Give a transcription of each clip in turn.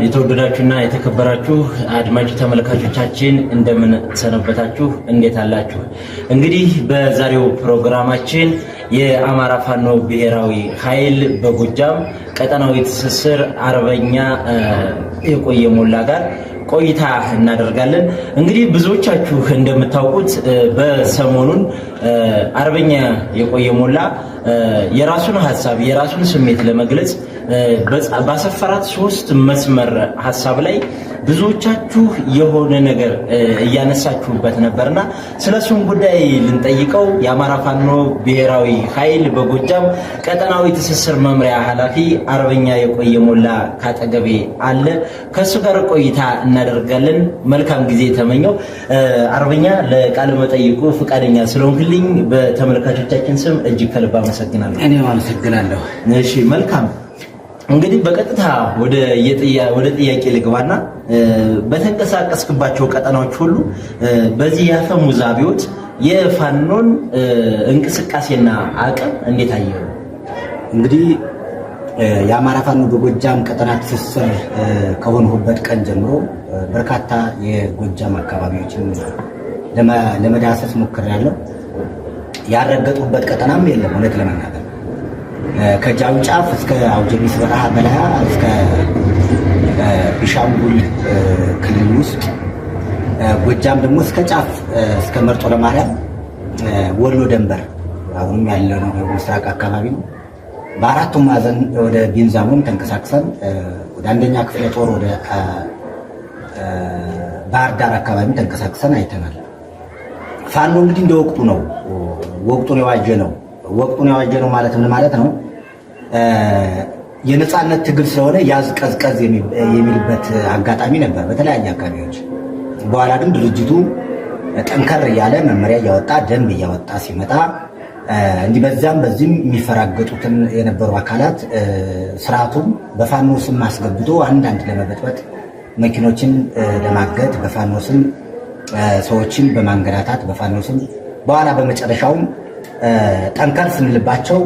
የተወደዳችሁና የተከበራችሁ አድማጭ ተመልካቾቻችን እንደምን ሰነበታችሁ? እንዴት አላችሁ? እንግዲህ በዛሬው ፕሮግራማችን የአማራ ፋኖ ብሔራዊ ኃይል በጎጃም ቀጠናዊ ትስስር አርበኛ የቆየ ሞላ ጋር ቆይታ እናደርጋለን። እንግዲህ ብዙዎቻችሁ እንደምታውቁት በሰሞኑን አርበኛ የቆየ ሞላ የራሱን ሐሳብ የራሱን ስሜት ለመግለጽ ባሰፈራት ሶስት መስመር ሐሳብ ላይ ብዙዎቻችሁ የሆነ ነገር እያነሳችሁበት ነበርና ስለሱም ጉዳይ ልንጠይቀው የአማራ ፋኖ ብሔራዊ ኃይል በጎጃም ቀጠናዊ ትስስር መምሪያ ኃላፊ አርበኛ የቆየ ሞላ ካጠገቤ አለ። ከሱ ጋር ቆይታ እናደርጋለን። መልካም ጊዜ ተመኘው። አርበኛ ለቃለ መጠይቁ ፈቃደኛ ስለሆንክልኝ በተመልካቾቻችን ስም እጅግ ከልብ አመሰግናለሁ። እኔም አመሰግናለሁ። እሺ መልካም። እንግዲህ በቀጥታ ወደ ጥያቄ ልግባና በተንቀሳቀስክባቸው ቀጠናዎች ሁሉ በዚህ የአፈሙዝ አብዮት የፋኖን እንቅስቃሴና አቅም እንዴት አየኸው? እንግዲህ የአማራ ፋኖ በጎጃም ቀጠና ትስስር ከሆንሁበት ቀን ጀምሮ በርካታ የጎጃም አካባቢዎችን ለመዳሰስ ሞክሬያለሁ። ያልረገጡበት ቀጠናም የለም። እውነት ለመናገር ከጃዊ ጫፍ እስከ አውጀቢስ በረሃ በላያ እስከ ቢሻንጉል ክልል ውስጥ ጎጃም ደግሞ እስከ ጫፍ እስከ መርጦ ለማርያም ወሎ ደንበር አሁንም ያለው ምስራቅ አካባቢ ነው። በአራቱም ማዕዘን ወደ ቢንዛሙን ተንቀሳቅሰን ወደ አንደኛ ክፍለ ጦር ወደ ባህር ዳር አካባቢ ተንቀሳቅሰን አይተናል። ፋኖ እንግዲህ እንደ ወቅቱ ነው። ወቅቱን የዋጀ ነው። ወቅቱን የዋጀ ነው ማለት ምን ማለት ነው? የነጻነት ትግል ስለሆነ ያዝ ቀዝቀዝ የሚልበት አጋጣሚ ነበር በተለያየ አካባቢዎች። በኋላ ግን ድርጅቱ ጠንከር እያለ መመሪያ እያወጣ ደንብ እያወጣ ሲመጣ እንዲህ በዛም በዚህም የሚፈራገጡትን የነበሩ አካላት ስርዓቱን በፋኖ ስም አስገብቶ አንዳንድ ለመበጥበጥ መኪኖችን ለማገት በፋኖ ስም ሰዎችን በማንገላታት በፋኖ ስም በኋላ በመጨረሻውም ጠንከር ስንልባቸው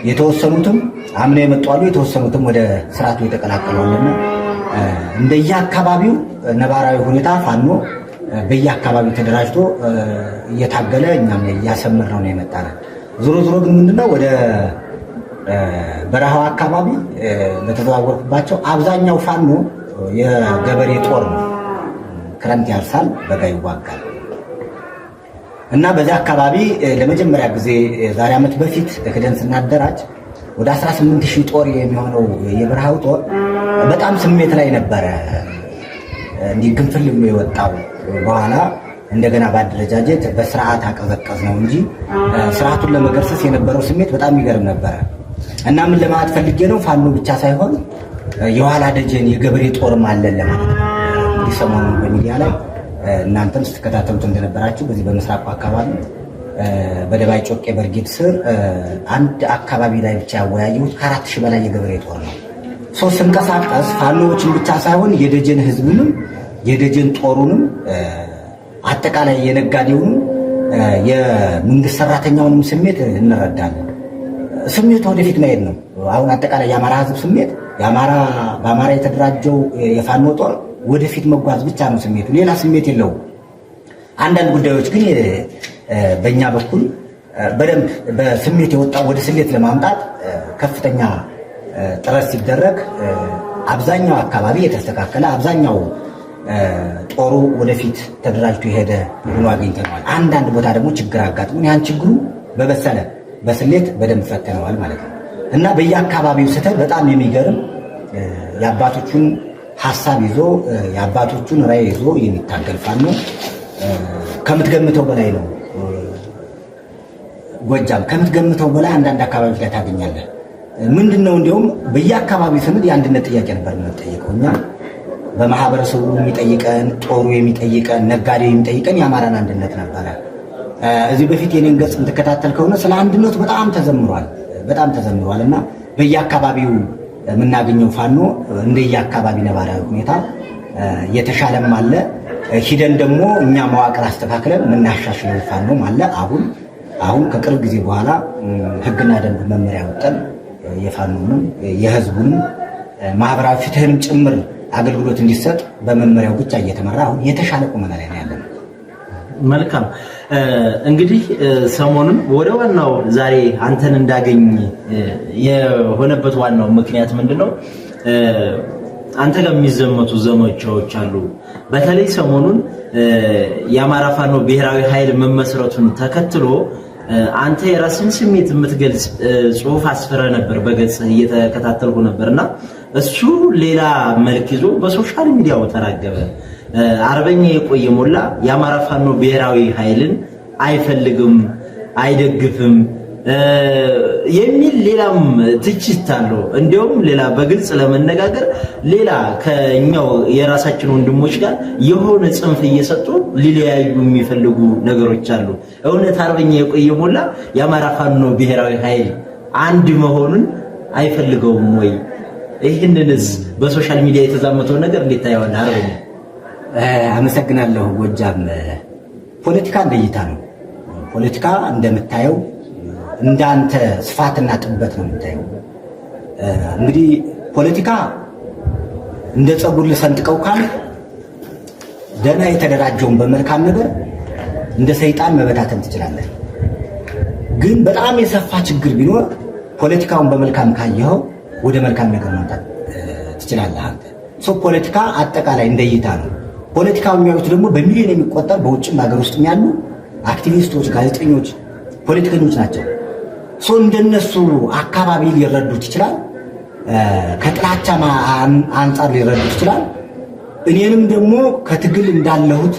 የተወሰኑትም አምነው የመጡ አሉ፣ የተወሰኑትም ወደ ስርዓቱ የተቀላቀሉና እንደየአካባቢው ነባራዊ ሁኔታ ፋኖ በየአካባቢው ተደራጅቶ እየታገለ እኛም እያሰመርነው ነው የመጣነው። ዞሮ ዞሮ ግን ምንድነው ወደ በረሃው አካባቢ በተዘዋወርኩባቸው አብዛኛው ፋኖ የገበሬ ጦር ነው። ክረምት ያርሳል፣ በጋ ይዋጋል። እና በዛ አካባቢ ለመጀመሪያ ጊዜ ዛሬ ዓመት በፊት ክደን ስናደራጅ ወደ 18000 ጦር የሚሆነው የበረሃው ጦር በጣም ስሜት ላይ ነበረ። እንዲህ ግንፍል ብሎ የወጣው በኋላ እንደገና በአደረጃጀት በስርዓት አቀዘቀዝ ነው እንጂ ስርዓቱን ለመገርሰስ የነበረው ስሜት በጣም ይገርም ነበረ። እና ምን ለማለት ፈልጌ ነው፣ ፋኖ ብቻ ሳይሆን የኋላ ደጀን የገበሬ ጦርም አለን ለማለት ነው። እንግዲህ ሰሞኑን በሚዲያ ላይ እናንተም ስትከታተሉት እንደነበራችሁ በዚህ በምስራቁ አካባቢ በደባይ ጮቄ በርጌድ ስር አንድ አካባቢ ላይ ብቻ ያወያየሁት ከ4000 በላይ የገበሬ ጦር ነው። ስንቀሳቀስ ፋኖዎችን ብቻ ሳይሆን የደጀን ህዝቡንም የደጀን ጦሩንም አጠቃላይ የነጋዴውንም የመንግስት ሰራተኛውንም ስሜት እንረዳለን። ስሜቱ ወደፊት መሄድ ነው። አሁን አጠቃላይ የአማራ ህዝብ ስሜት በአማራ የተደራጀው የፋኖ ጦር ወደፊት መጓዝ ብቻ ነው ስሜቱ፣ ሌላ ስሜት የለውም። አንዳንድ ጉዳዮች ግን በእኛ በኩል በደንብ በስሜት የወጣው ወደ ስሌት ለማምጣት ከፍተኛ ጥረት ሲደረግ አብዛኛው አካባቢ የተስተካከለ አብዛኛው ጦሩ ወደፊት ተደራጅቶ የሄደ ሆኖ አግኝተነዋል። አንዳንድ ቦታ ደግሞ ችግር አጋጥሞን ያን ችግሩ በበሰለ በስሌት በደንብ ፈተነዋል ማለት ነው እና በየአካባቢው ስተት በጣም የሚገርም የአባቶቹን ሐሳብ ይዞ የአባቶቹን ራዕይ ይዞ የሚታገል ፋኖ ከምትገምተው በላይ ነው። ጎጃም ከምትገምተው በላይ አንዳንድ አካባቢዎች ላይ ታገኛለህ። ምንድነው እንዲያውም በየአካባቢው ስንል የአንድነት ጥያቄ ነበር የምንጠይቀው እኛ። በማህበረሰቡ የሚጠይቀን ጦሩ የሚጠይቀን ነጋዴው የሚጠይቀን የአማራን አንድነት ነበረ። እዚህ በፊት የኔን ገጽ የምትከታተል ከሆነ ስለ አንድነቱ በጣም ተዘምሯል እና በየአካባቢው የምናገኘው ፋኖ እንደየአካባቢ ነባራዊ ሁኔታ የተሻለም አለ። ሂደን ደግሞ እኛ መዋቅር አስተካክለን የምናሻሽለው ፋኖም አለ። አሁን ከቅርብ ጊዜ በኋላ ህግና ደንብ መመሪያ ወጠን የፋኖንም የህዝቡንም ማህበራዊ ፍትህንም ጭምር አገልግሎት እንዲሰጥ በመመሪያው ብቻ እየተመራ አሁን የተሻለ ቁመና ላይ ነው ያለነው። መልካም እንግዲህ ሰሞኑን ወደ ዋናው ዛሬ አንተን እንዳገኝ የሆነበት ዋናው ምክንያት ምንድነው? አንተ ጋር የሚዘመቱ ዘመቻዎች አሉ። በተለይ ሰሞኑን የአማራ ፋኖ ብሔራዊ ኃይል መመስረቱን ተከትሎ አንተ የራስን ስሜት የምትገልጽ ጽሁፍ አስፈረ ነበር፣ በገጽ እየተከታተልኩ ነበርና እሱ ሌላ መልክ ይዞ በሶሻል ሚዲያው ተራገበ። አርበኛ የቆየ ሞላ የአማራ ፋኖ ብሔራዊ ኃይልን አይፈልግም፣ አይደግፍም የሚል ሌላም ትችት አለው። እንዲያውም ሌላ በግልጽ ለመነጋገር ሌላ ከኛው የራሳችን ወንድሞች ጋር የሆነ ጽንፍ እየሰጡ ሊለያዩ የሚፈልጉ ነገሮች አሉ። እውነት አርበኛ የቆየ ሞላ የአማራ ፋኖ ብሔራዊ ኃይል አንድ መሆኑን አይፈልገውም ወይ? ይህንንስ በሶሻል ሚዲያ የተዛመተው ነገር እንዴት ታየዋለህ አርበኛ? አመሰግናለሁ። ጎጃም ፖለቲካ እንደይታ ነው። ፖለቲካ እንደምታየው እንዳንተ ስፋትና ጥበት ነው የምታየው። እንግዲህ ፖለቲካ እንደ ፀጉር ልሰንጥቀው ካል ደህና የተደራጀውን በመልካም ነገር እንደ ሰይጣን መበታተን ትችላለህ። ግን በጣም የሰፋ ችግር ቢኖር ፖለቲካውን በመልካም ካየኸው ወደ መልካም ነገር ማምጣት ትችላለህ አንተ። ፖለቲካ አጠቃላይ እንደይታ ነው። ፖለቲካው የሚያዩት ደግሞ በሚሊዮን የሚቆጠር በውጭም ሀገር ውስጥ ያሉ አክቲቪስቶች፣ ጋዜጠኞች፣ ፖለቲከኞች ናቸው። እንደነሱ አካባቢ ሊረዱት ይችላል፣ ከጥላቻ አንጻር ሊረዱት ይችላል። እኔንም ደግሞ ከትግል እንዳለሁት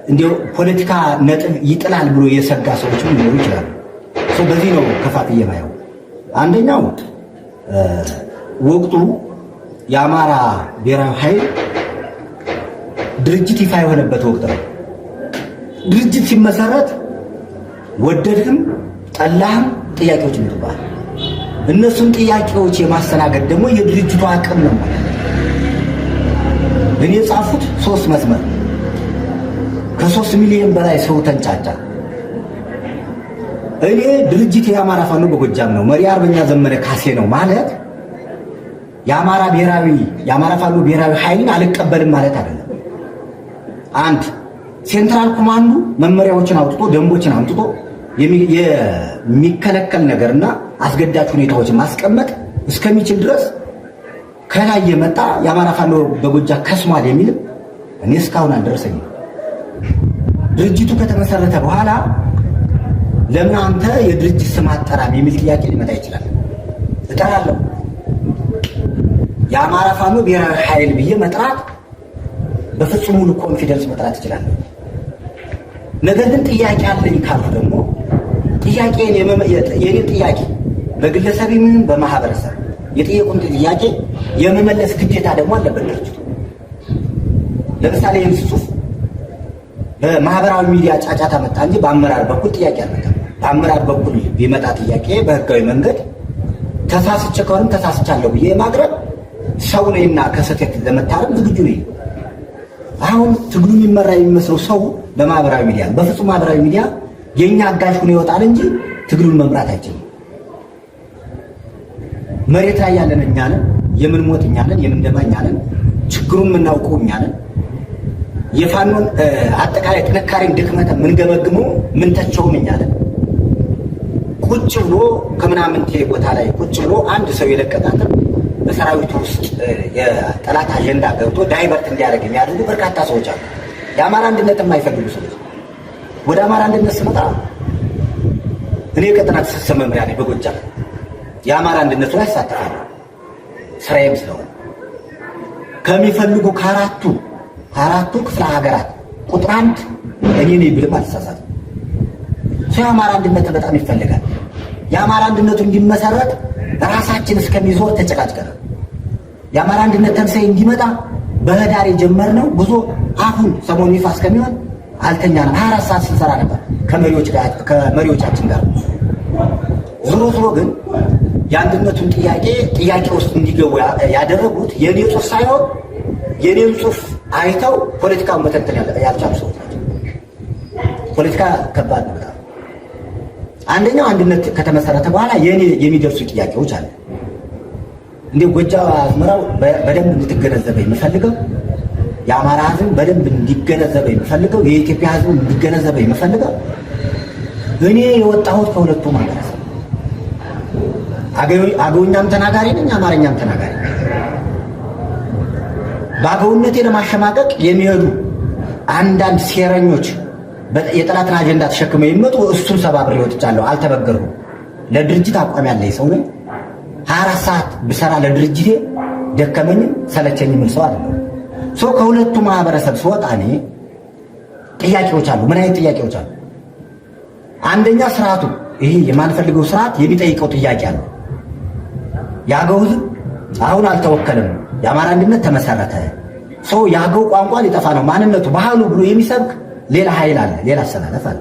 እንዲያው ፖለቲካ ነጥብ ይጥላል ብሎ የሰጋ ሰዎችም ሊኖሩ ይችላሉ። በዚህ ነው ከፋፍዬ የማየው። አንደኛው ወቅቱ የአማራ ብሔራዊ ኃይል ድርጅት ይፋ የሆነበት ወቅት ነው። ድርጅት ሲመሰረት ወደድህም ጠላህም ጥያቄዎች ይመጡብሃል። እነሱን ጥያቄዎች የማስተናገድ ደግሞ የድርጅቱ አቅም ነው። እኔ የጻፉት 3 መስመር ከ3 ሚሊዮን በላይ ሰው ተንጫጫ። እኔ ድርጅት የአማራ ፋኖ በጎጃም ነው፣ መሪ አርበኛ ዘመነ ካሴ ነው ማለት የአማራ ፋኖ ብሔራዊ ኃይልን አልቀበልም ማለት አይደለም። አንድ ሴንትራል ኮማንዱ መመሪያዎችን አውጥቶ ደንቦችን አውጥቶ የሚከለከል ነገርና አስገዳጅ ሁኔታዎችን ማስቀመጥ እስከሚችል ድረስ ከላይ የመጣ የአማራ ፋኖ በጎጃም ከስሟል የሚልም እኔ እስካሁን አልደረሰኝም። ድርጅቱ ከተመሰረተ በኋላ ለምን አንተ የድርጅት ስም አጠራም የሚል ጥያቄ ሊመጣ ይችላል። እጠራለሁ። የአማራ ፋኖ ብሔራዊ ኃይል ብዬ መጥራት በፍጹም ሙሉ ኮንፊደንስ መጥራት ይችላል። ነገር ግን ጥያቄ አለኝ ካልኩ ደግሞ የኔ ጥያቄ በግለሰብ ይሁን በማህበረሰብ የጠየቁን ጥያቄ የመመለስ ግዴታ ደግሞ አለበት ድርጅቱ። ለምሳሌ ይህን ጽሑፍ በማህበራዊ ሚዲያ ጫጫታ መጣ እንጂ በአመራር በኩል ጥያቄ አልመጣም። በአመራር በኩል ቢመጣ ጥያቄ በህጋዊ መንገድ ተሳስቼ ከሆነም ተሳስቻለሁ ብዬ ማቅረብ ሰው ነኝና ከስህተት ለመታረም ዝግጁ ነኝ። አሁን ትግሉ የሚመራ የሚመስለው ሰው በማህበራዊ ሚዲያ በፍጹም ማህበራዊ ሚዲያ የኛ አጋዥ ሆኖ ይወጣል እንጂ ትግሉን መምራት አይችልም። መሬት ላይ ያለን እኛ ነን፣ የምንሞት እኛ ነን፣ የምንደማ እኛ ነን፣ ችግሩን የምናውቀው እኛ ነን። የፋኖን አጠቃላይ ጥንካሬን ድክመት የምንገመግመው ምንተቸውም እኛ ነን። ቁጭ ብሎ ከምናምንቴ ቦታ ላይ ቁጭ ብሎ አንድ ሰው የለቀቃትን በሰራዊቱ ውስጥ የጠላት አጀንዳ ገብቶ ዳይቨርት እንዲያደርግ የሚያደርጉ በርካታ ሰዎች አሉ። የአማራ አንድነት የማይፈልጉ ሰዎች። ወደ አማራ አንድነት ስመጣ እኔ ቀጠና ትስስር መምሪያ ነኝ በጎጃም። የአማራ አንድነቱ ላይ እሳተፋለሁ ስራዬም ስለሆነ ከሚፈልጉ ከአራቱ ክፍለ ሀገራት ቁጥር 1 እኔ ነኝ ብልም አልተሳሳትም። የአማራ አንድነት በጣም ይፈልጋል። የአማራ አንድነቱ እንዲመሰረት ራሳችን እስከሚዞር ተጨቃጭቀናል። የአማራ አንድነት ተምሳሌ እንዲመጣ በህዳር የጀመርነው ጉዞ አሁን ሰሞኑ ይፋ እስከሚሆን አልተኛንም። 24 ሰዓት ስንሰራ ነበር ከመሪዎቻችን ጋር። ዞሮ ግን የአንድነቱን ጥያቄ ውስጥ እንዲገቡ ያደረጉት የኔ ጽሑፍ ሳይሆን የኔን ጽሑፍ አይተው ፖለቲካውን መተንተን ያልቻሉ ሰዎች ናቸው። ፖለቲካ ከባድ ነው በጣም። አንደኛው አንድነት ከተመሰረተ በኋላ የኔ የሚደርሱ ጥያቄዎች አሉ። እንደ ጎጃም አዝመራው በደንብ እንድትገነዘበ የምፈልገው የአማራ ህዝብ በደንብ እንዲገነዘበ የምፈልገው የኢትዮጵያ ህዝብ እንዲገነዘበ የምፈልገው እኔ የወጣሁት ከሁለቱ ማህበረሰብ አገውኛም ተናጋሪ ነኝ፣ አማርኛም ተናጋሪ ነኝ። በአገውነቴ ለማሸማቀቅ የሚሄዱ አንዳንድ ሴረኞች የጠላትን አጀንዳ ተሸክመው የሚመጡ እሱን ሰባብሬ ወጥቻለሁ። አልተበገርኩም። ለድርጅት አቋም ያለኝ ሰው ነኝ። 24 ሰዓት ብሰራ ለድርጅቴ ደከመኝም ሰለቸኝም ምን ሰው አይደለም። ከሁለቱ ማህበረሰብ ስወጣ እኔ ጥያቄዎች አሉ። ምን አይነት ጥያቄዎች አሉ? አንደኛ ስርዓቱ ይሄ የማንፈልገው ስርዓት የሚጠይቀው ጥያቄ አለ። የአገው ህዝብ አሁን አልተወከለም፣ የአማራ አንድነት ተመሰረተ፣ የአገው ቋንቋ ሊጠፋ ነው፣ ማንነቱ ባህሉ ብሎ የሚሰብክ ሌላ ኃይል አለ፣ ሌላ አሰላለፍ አለ።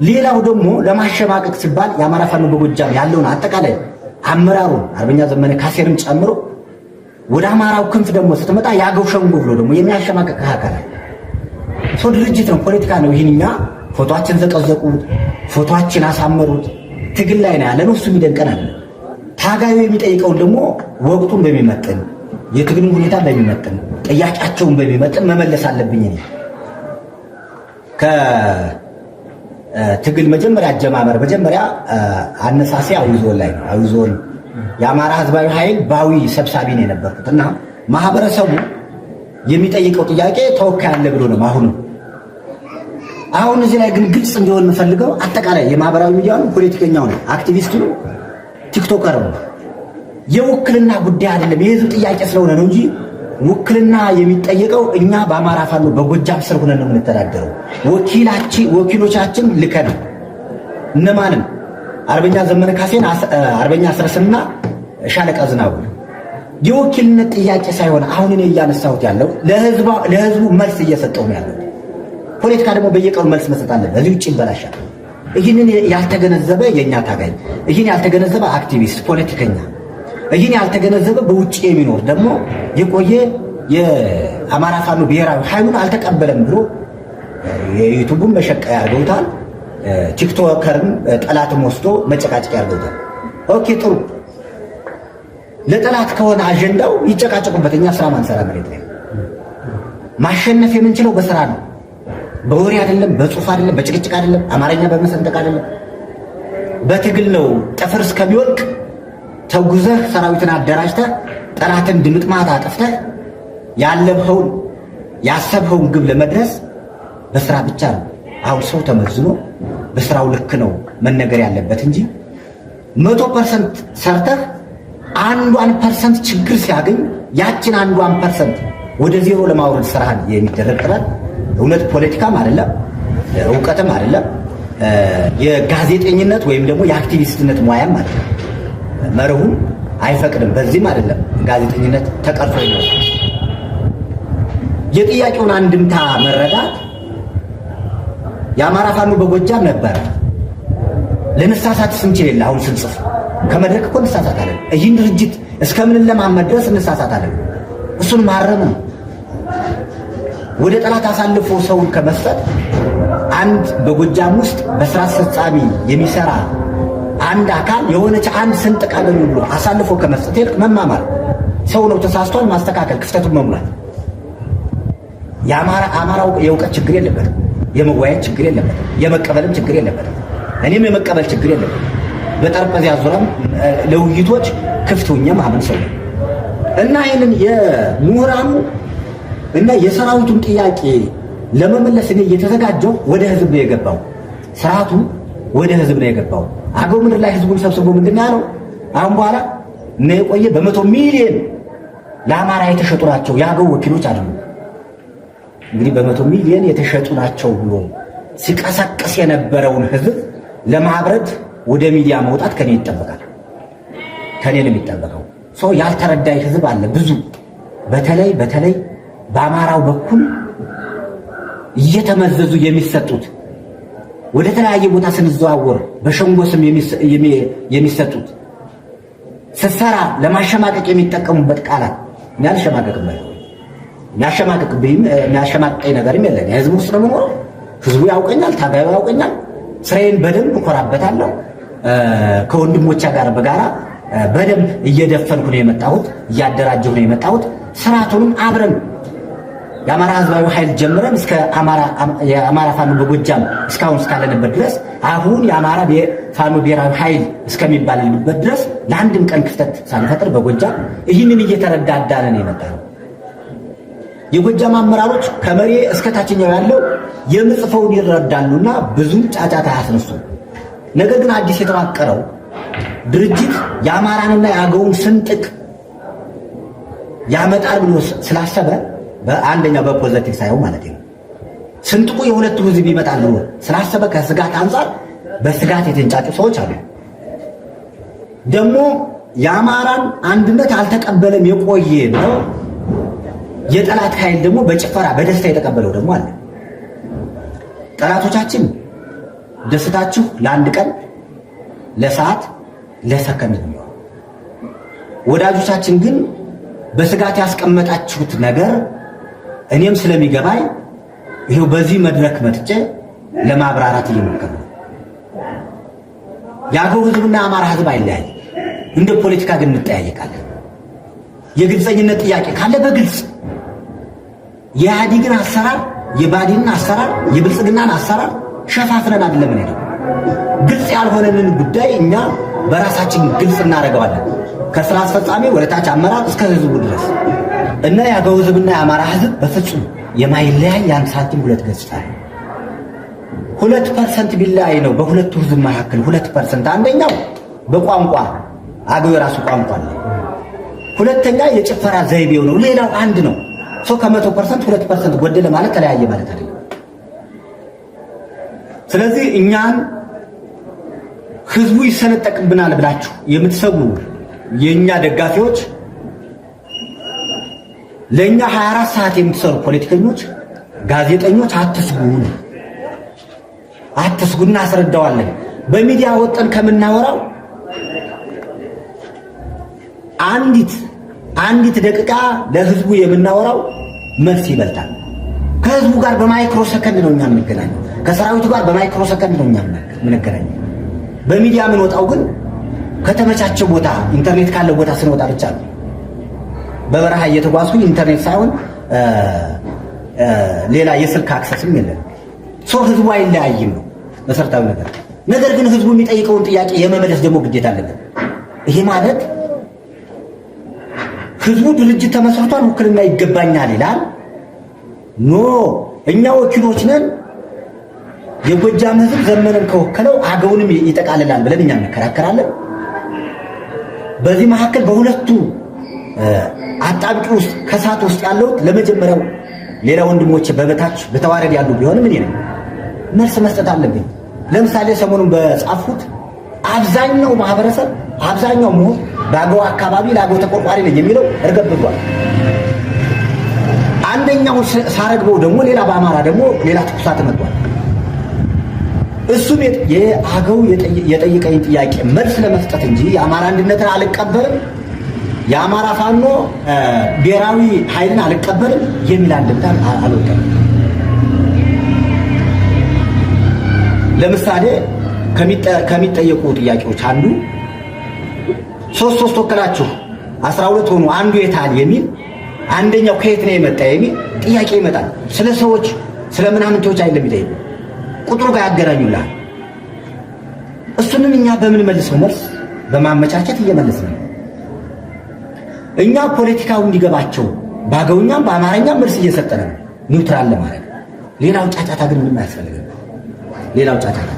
ሌላው ደግሞ ለማሸማቀቅ ሲባል የአማራ ፋኖ በጎጃም ያለውን አጠቃላይ አመራሩን አርበኛ ዘመነ ካሴንም ጨምሮ ወደ አማራው ክንፍ ደግሞ ስትመጣ የአገው ሸንጎ ብሎ ደግሞ የሚያሸማቀቅ አካል ድርጅት ነው፣ ፖለቲካ ነው። ይህንኛ ፎቶአችን ዘቀዘቁት፣ ፎቶአችን አሳመሩት። ትግል ላይ ነው ያለነው። እሱ የሚደንቀን አለ። ታጋዩ የሚጠይቀውን ደግሞ ወቅቱን በሚመጥን የትግልን ሁኔታ በሚመጥን ጥያቄያቸውን በሚመጥን መመለስ አለብኝ። እኔ ከትግል መጀመሪያ አጀማመር መጀመሪያ አነሳሴ አዊ ዞን ላይ ነው። አዊ ዞን የአማራ ህዝባዊ ኃይል ባዊ ሰብሳቢ ነው የነበርኩት እና ማህበረሰቡ የሚጠይቀው ጥያቄ ተወካይ አለ ብሎ ነው አሁን እዚህ ላይ ግን ግልጽ እንዲሆን የምፈልገው አጠቃላይ የማህበራዊ ሚዲያውን ፖለቲከኛው ነው፣ አክቲቪስቱ ነው፣ ቲክቶከር ነው። የውክልና ጉዳይ አይደለም። የህዝብ ጥያቄ ስለሆነ ነው እንጂ ውክልና የሚጠየቀው እኛ በአማራ ፋኖ በጎጃም ስር ሆነን ነው የምንተዳደረው። ወኪሎቻችን ልከን እነማንም አርበኛ ዘመነ ካሴን፣ አርበኛ አስረስና ሻለቃ ዝናቡ የወኪልነት ጥያቄ ሳይሆን አሁን እኔ እያነሳሁት ያለው ለህዝቡ መልስ እየሰጠው ነው ያለው። ፖለቲካ ደግሞ በየቀኑ መልስ መስጠት አለበት። እዚህ ውጭ ይበላሻል። ይህንን ያልተገነዘበ የእኛ ታጋይ፣ ይህን ያልተገነዘበ አክቲቪስት ፖለቲከኛ፣ ይህን ያልተገነዘበ በውጭ የሚኖር ደግሞ የቆየ የአማራ ፋኖ ብሔራዊ ኃይሉን አልተቀበለም ብሎ የዩቱቡን መሸቀያ ያርገውታል። ቲክቶከርም ጠላትም ወስዶ መጨቃጨቅ ያርገውታል። ኦኬ ጥሩ። ለጠላት ከሆነ አጀንዳው ይጨቃጨቁበት። እኛ ስራ ማንሰራ መሬት ላይ ማሸነፍ የምንችለው በስራ ነው። በወሬ አይደለም፣ በጽሁፍ አይደለም፣ በጭቅጭቅ አይደለም፣ አማርኛ በመሰንጠቅ አይደለም፣ በትግል ነው። ጥፍር እስከሚወልቅ ተጉዘህ ሰራዊትን አደራጅተህ ጠላትን ድምጥማት አጥፍተህ ያለብኸውን ያሰብኸውን ግብ ለመድረስ በስራ ብቻ ነው። አሁን ሰው ተመዝኖ በስራው ልክ ነው መነገር ያለበት እንጂ 100% ሰርተህ 1% ችግር ሲያገኝ ያችን 1% ወደ ዜሮ ለማውረድ ስራህን የሚደረግ ጥረት እውነት ፖለቲካም አይደለም፣ እውቀትም አይደለም፣ የጋዜጠኝነት ወይም ደግሞ የአክቲቪስትነት ሙያም አይደለም። መርሁም አይፈቅድም። በዚህም አይደለም ጋዜጠኝነት ተቀርጾ ነው። የጥያቄውን አንድምታ መረዳት የአማራ ፋኖ በጎጃም ነበረ። ለነሳሳት ስንችል የለ አሁን ስንጽፍ ከመድረክ እኮ እንሳሳታለን። ይህን ድርጅት እስከምን ለማመድ ድረስ እንሳሳታለን። እሱን ማረም ነው። ወደ ጠላት አሳልፎ ሰውን ከመስጠት አንድ በጎጃም ውስጥ በስራ አስፈጻሚ የሚሰራ አንድ አካል የሆነች አንድ ስንጥቅ አለኝ ብሎ አሳልፎ ከመስጠት ይልቅ መማማር፣ ሰው ነው ተሳስቷል፣ ማስተካከል፣ ክፍተቱን መሙላት። አማራው የእውቀት ችግር የለበትም፣ የመወያየት ችግር የለበትም፣ የመቀበልም ችግር የለበትም። እኔም የመቀበል ችግር የለበትም። በጠረጴዛ ዙሪያም ለውይይቶች ክፍት ሆኜ ማመን ሰው እና ይህንን የምሁራኑ እና የሰራዊቱን ጥያቄ ለመመለስ እኔ እየተዘጋጀው ወደ ህዝብ ነው የገባው። ስርዓቱ ወደ ህዝብ ነው የገባው። አገው ምድር ላይ ህዝቡን ሰብስቦ ምንድን ነው ያለው? አሁን በኋላ እና የቆየ በ100 ሚሊዮን ለአማራ የተሸጡ ናቸው የአገው ወኪሎች አይደሉም። እንግዲህ በ100 ሚሊዮን የተሸጡ ናቸው ብሎ ሲቀሰቅስ የነበረውን ህዝብ ለማብረድ ወደ ሚዲያ መውጣት ከኔ ይጠበቃል። ከኔ ነው የሚጠበቀው። ሰው ያልተረዳይ ህዝብ አለ ብዙ። በተለይ በአማራው በኩል እየተመዘዙ የሚሰጡት ወደ ተለያየ ቦታ ስንዘዋወር በሸንጎ ስም የሚሰጡት ስትሰራ ለማሸማቀቅ የሚጠቀሙበት ቃላት የሚያሸማቀቀኝ ነገርም የለን። የህዝብ ውስጥ ነው የምኖረው። ህዝቡ ያውቀኛል፣ ታጋዩ ያውቀኛል። ስራዬን በደንብ እኮራበታለሁ። ከወንድሞቻ ጋር በጋራ በደንብ እየደፈንኩ ነው የመጣሁት፣ እያደራጀሁ ነው የመጣሁት። ስርዓቱንም አብረን የአማራ ህዝባዊ ኃይል ጀምረን እስከ የአማራ ፋኖ በጎጃም እስካሁን እስካለንበት ድረስ አሁን የአማራ ፋኖ ብሔራዊ ኃይል እስከሚባልበት ድረስ ለአንድም ቀን ክፍተት ሳንፈጥር በጎጃም ይህንን እየተረዳዳን ነው የመጣነው። የጎጃም አመራሮች ከመሪ እስከ ታችኛው ያለው የምጽፈውን ይረዳሉና ብዙም ጫጫታ አያስነሱም። ነገር ግን አዲስ የተዋቀረው ድርጅት የአማራንና የአገውን ስንጥቅ ያመጣል ብሎ ስላሰበ በአንደኛው በፖዘቲቭ ሳይሆን ማለት ነው ስንጥቁ የሁለቱ ህዝብ ይመጣል ብሎ ስላሰበ ከስጋት አንጻር በስጋት የተንጫጩ ሰዎች አሉ። ደግሞ የአማራን አንድነት አልተቀበለም የቆየ ነው የጠላት ኃይል ደግሞ በጭፈራ በደስታ የተቀበለው ደግሞ አለ። ጠላቶቻችን ደስታችሁ ለአንድ ቀን ለሰዓት ለሰከንድ ነው። ወዳጆቻችን ግን በስጋት ያስቀመጣችሁት ነገር እኔም ስለሚገባኝ ይሄው በዚህ መድረክ መጥቼ ለማብራራት እየሞከርኩ ነው። የአገው ህዝብና የአማራ ህዝብ አይለያይ። እንደ ፖለቲካ ግን እንጠያየቃለን። የግልጸኝነት ጥያቄ ካለ በግልጽ የኢህአዴግን አሰራር፣ የባዲንን አሰራር፣ የብልጽግናን አሰራር ሸፋፍነን አይደለም ነው። ግልጽ ያልሆነንን ጉዳይ እኛ በራሳችን ግልጽ እናደርገዋለን። ከስራ አስፈጻሚ ወደ ታች አመራር እስከ ህዝቡ ድረስ እና የአገው ህዝብና የአማራ ህዝብ በፍጹም የማይለያይ የአንድ ሳንቲም ሁለት ገጽታ ነው። 2% ቢለያይ ነው በሁለቱ ህዝብ መካከል 2%። አንደኛው በቋንቋ አገው የራሱ ቋንቋ አለ። ሁለተኛ የጭፈራ ዘይቤው ነው። ሌላው አንድ ነው። ከ100% 2% ጎደለ ማለት ተለያየ ማለት አይደለም። ስለዚህ እኛን ህዝቡ ይሰነጠቅብናል ብላችሁ የምትሰጉ የኛ ደጋፊዎች፣ ለኛ 24 ሰዓት የምትሰሩ ፖለቲከኞች፣ ጋዜጠኞች አትስጉና አስረዳዋለን። በሚዲያ ወጠን ከምናወራው አንዲት ደቂቃ ለህዝቡ የምናወራው መልስ ይበልጣል። ከህዝቡ ጋር በማይክሮ ሰከንድ ነው እኛ የምንገናኘው። ከሰራዊቱ ጋር በማይክሮ ሰከንድ ነው እኛ የምንገናኘው። በሚዲያ የምንወጣው ግን ከተመቻቸው ቦታ ኢንተርኔት ካለ ቦታ ስንወጣ ብቻ ነው። በበረሃ እየተጓዝኩኝ ኢንተርኔት ሳይሆን ሌላ የስልክ አክሰስም የለም። ህዝቡ አይለያይም ነው መሰረታዊ ነገር። ነገር ግን ህዝቡ የሚጠይቀውን ጥያቄ የመመለስ ደግሞ ግዴታ አለበት። ይሄ ማለት ህዝቡ ድርጅት ተመስርቷል፣ ውክልና ይገባኛል ይላል። ኖ እኛ ወኪሎች ነን፣ የጎጃም ህዝብ ዘመንን ከወከለው አገውንም ይጠቃልላል ብለን እኛ እንከራከራለን። በዚህ መካከል በሁለቱ አጣብቂ ውስጥ ከሳት ውስጥ ያለው ለመጀመሪያው ሌላ ወንድሞቼ በበታች በተዋረድ ያሉ ቢሆንም እኔ ነኝ መልስ መስጠት አለብኝ። ለምሳሌ ሰሞኑን በጻፉት አብዛኛው ማህበረሰብ አብዛኛው ምሁር በአገው አካባቢ ለአገው ተቆርቋሪ ነኝ የሚለው እርገብቷል። አንደኛው ሳረግበው ደግሞ ሌላ በአማራ ደግሞ ሌላ ትኩሳት መጥቷል። እሱም የአገው የጠየቀኝ ጥያቄ መልስ ለመስጠት እንጂ የአማራ አንድነትን አልቀበልም፣ የአማራ ፋኖ ብሔራዊ ኃይልን አልቀበልም የሚል አንድምታ አልወጣም። ለምሳሌ ከሚጠየቁ ጥያቄዎች አንዱ ሶስት ወከላችሁ 12 ሆኑ አንዱ የታል የሚል አንደኛው ከየት ነው የመጣ የሚል ጥያቄ ይመጣል። ስለ ሰዎች ስለ ምናምንቶች አይደለም የሚጠይቁ ቁጥሩ ጋር ያገናኙላል። እሱንም እኛ በምን መልሰው መልስ በማመቻቸት እየመለስን ነው። እኛ ፖለቲካው እንዲገባቸው በአገውኛም በአማርኛም መልስ እየሰጠን ነው፣ ኒውትራል ለማድረግ። ሌላው ጫጫታ ግን ምንም አያስፈልግም። ሌላው ጫጫታ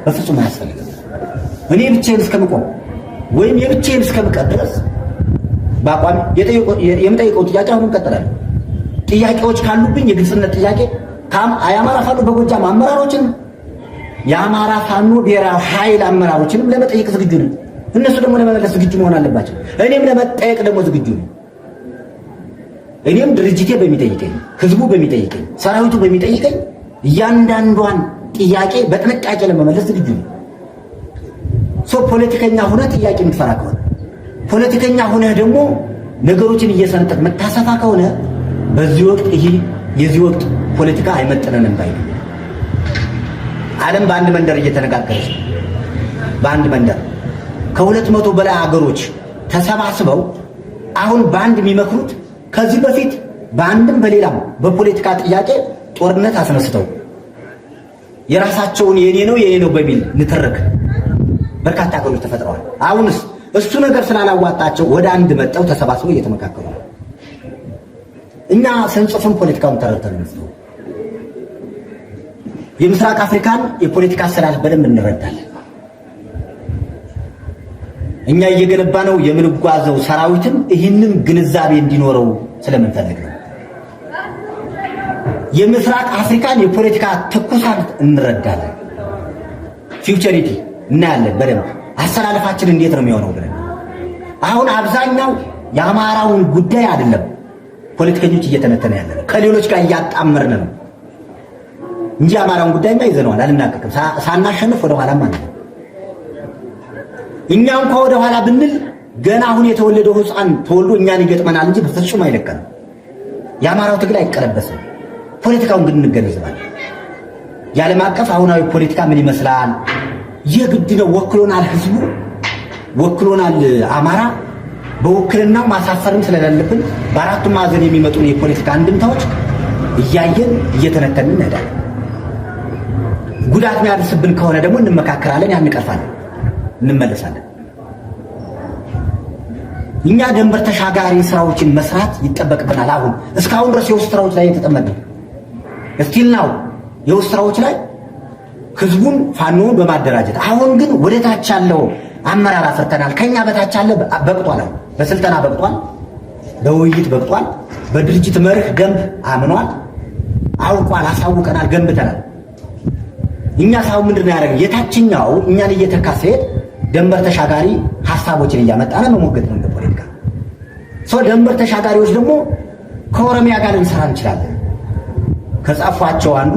በፍጹም አያስፈልግም። እኔ ብቻዬን እስከምቆም ወይም የብቻዬን እስከምቀር ድረስ በአቋም የምጠይቀው ጥያቄ አሁን እንቀጥላለን። ጥያቄዎች ካሉብኝ የግልጽነት ጥያቄ የአማራ ፋኖ በጎጃም አመራሮችን የአማራ ፋኖ ብሔራዊ ኃይል አመራሮችንም ለመጠየቅ ዝግጁ ነኝ። እነሱ ደግሞ ለመመለስ ዝግጁ መሆን አለባቸው። እኔም ለመጠየቅ ደግሞ ዝግጁ ነኝ። እኔም ድርጅቴ በሚጠይቀኝ፣ ህዝቡ በሚጠይቀኝ፣ ሰራዊቱ በሚጠይቀኝ እያንዳንዷን ጥያቄ በጥንቃቄ ለመመለስ ዝግጁ ነኝ። ፖለቲከኛ ሆነህ ጥያቄ የምትፈራ ከሆነ ፖለቲከኛ ሆነህ ደግሞ ነገሮችን እየሰነጠቅ መታሰፋ ከሆነ በዚህ ወቅት የዚህ ወቅት ፖለቲካ አይመጥነንም ባይ። ዓለም በአንድ መንደር እየተነጋገረች ነው። በአንድ መንደር ከ200 በላይ አገሮች ተሰባስበው አሁን በአንድ የሚመክሩት ከዚህ በፊት በአንድም በሌላም በፖለቲካ ጥያቄ ጦርነት አስነስተው የራሳቸውን የኔ ነው በሚል ንትርክ በርካታ ሀገሮች ተፈጥረዋል። አሁንስ እሱ ነገር ስላላዋጣቸው ወደ አንድ መጠው ተሰባስበው እየተመካከሩ ነው። እኛ ስንጽፍም ፖለቲካውን ተረድተን ነው። የምስራቅ አፍሪካን የፖለቲካ አሰላለፍ በደንብ እንረዳለን። እኛ እየገነባ ነው የምንጓዘው ሰራዊትም ይህንን ግንዛቤ እንዲኖረው ስለምንፈልግ ነው። የምስራቅ አፍሪካን የፖለቲካ ትኩሳት እንረዳለን። ፊውቸሪቲ እናያለን በደንብ አሰላለፋችን እንዴት ነው የሚሆነው ብለን አሁን አብዛኛው የአማራውን ጉዳይ አይደለም ፖለቲከኞች እየተነተነ ያለ ነው። ከሌሎች ጋር እያጣመርን ነው እንጂ የአማራውን ጉዳይማ ይዘነዋል፣ አልናቀቅም። ሳናሸንፍ ወደ ኋላ ማለት ነው። እኛ እንኳን ወደ ኋላ ብንል ገና አሁን የተወለደው ሕፃን ተወልዶ እኛን ይገጥመናል እንጂ በፍጹም አይለቀንም። የአማራው ትግል አይቀለበስም። ፖለቲካውን ግን እንገነዘባለን። የዓለም አቀፍ አሁናዊ ፖለቲካ ምን ይመስላል? የግድ ነው። ወክሎናል፣ ህዝቡ ወክሎናል። አማራ በውክልናው ማሳፈርም ስለሌለብን በአራቱም ማዕዘን የሚመጡን የፖለቲካ አንድምታዎች እያየን እየተነተንን እንሄዳለን። ጉዳት የሚያደርስብን ከሆነ ደግሞ እንመካከራለን፣ ያን እንቀርፋለን፣ እንመለሳለን። እኛ ድንበር ተሻጋሪ ስራዎችን መስራት ይጠበቅብናል። አሁን እስካሁን ድረስ የውስጥ ስራዎች ላይ የተጠመድን እስቲል ነው የውስጥ ስራዎች ላይ ህዝቡን ፋኖውን በማደራጀት አሁን ግን ወደ ታች ያለው አመራር አፍርተናል። ከኛ በታች ያለ በቅቷል። በስልጠና በቅቷል፣ በውይይት በቅቷል፣ በድርጅት መርህ ደንብ አምኗል፣ አውቋል፣ አሳውቀናል፣ ገንብተናል። እኛ ሳው ምንድን ነው ያደረገው? የታችኛው እኛን እየተካ ሲሄድ ደንበር ተሻጋሪ ሐሳቦችን እያመጣን መሞገት ነው ፖለቲካ። ደንበር ተሻጋሪዎች ደግሞ ከኦሮሚያ ጋር ልንሰራ እንችላለን። ከጻፏቸው አንዱ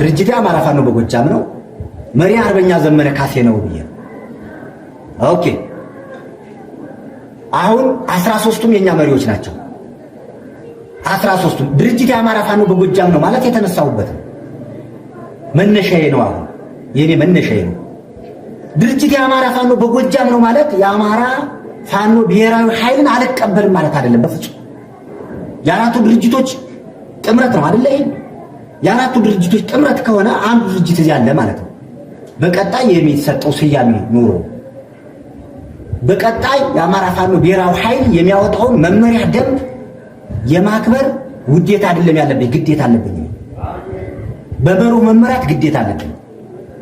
ድርጅት አማራ ፋኖ በጎጃም ነው፣ መሪ አርበኛ ዘመነ ካሴ ነው ብዬ። ኦኬ አሁን 13ቱም የኛ መሪዎች ናቸው። 13ቱም ድርጅት የአማራ ፋኖ በጎጃም ነው ማለት የተነሳሁበት መነሻዬ ነው። አሁን የኔ መነሻዬ ነው። ድርጅት የአማራ ፋኖ በጎጃም ነው ማለት የአማራ ፋኖ ብሔራዊ ኃይልን አልቀበልም ማለት አይደለም በፍጹም። የአራቱ ድርጅቶች ጥምረት ነው አይደለ? የአራቱ ድርጅቶች ጥምረት ከሆነ አንዱ ድርጅት እዚህ አለ ማለት ነው። በቀጣይ የሚሰጠው ስያሜ ኑሮ በቀጣይ የአማራ ፋኖ ብሔራዊ ኃይል የሚያወጣውን መመሪያ ደንብ የማክበር ውዴታ አይደለም ያለብኝ፣ ግዴታ አለብኝ። በመርህ መመራት ግዴታ አለብኝ።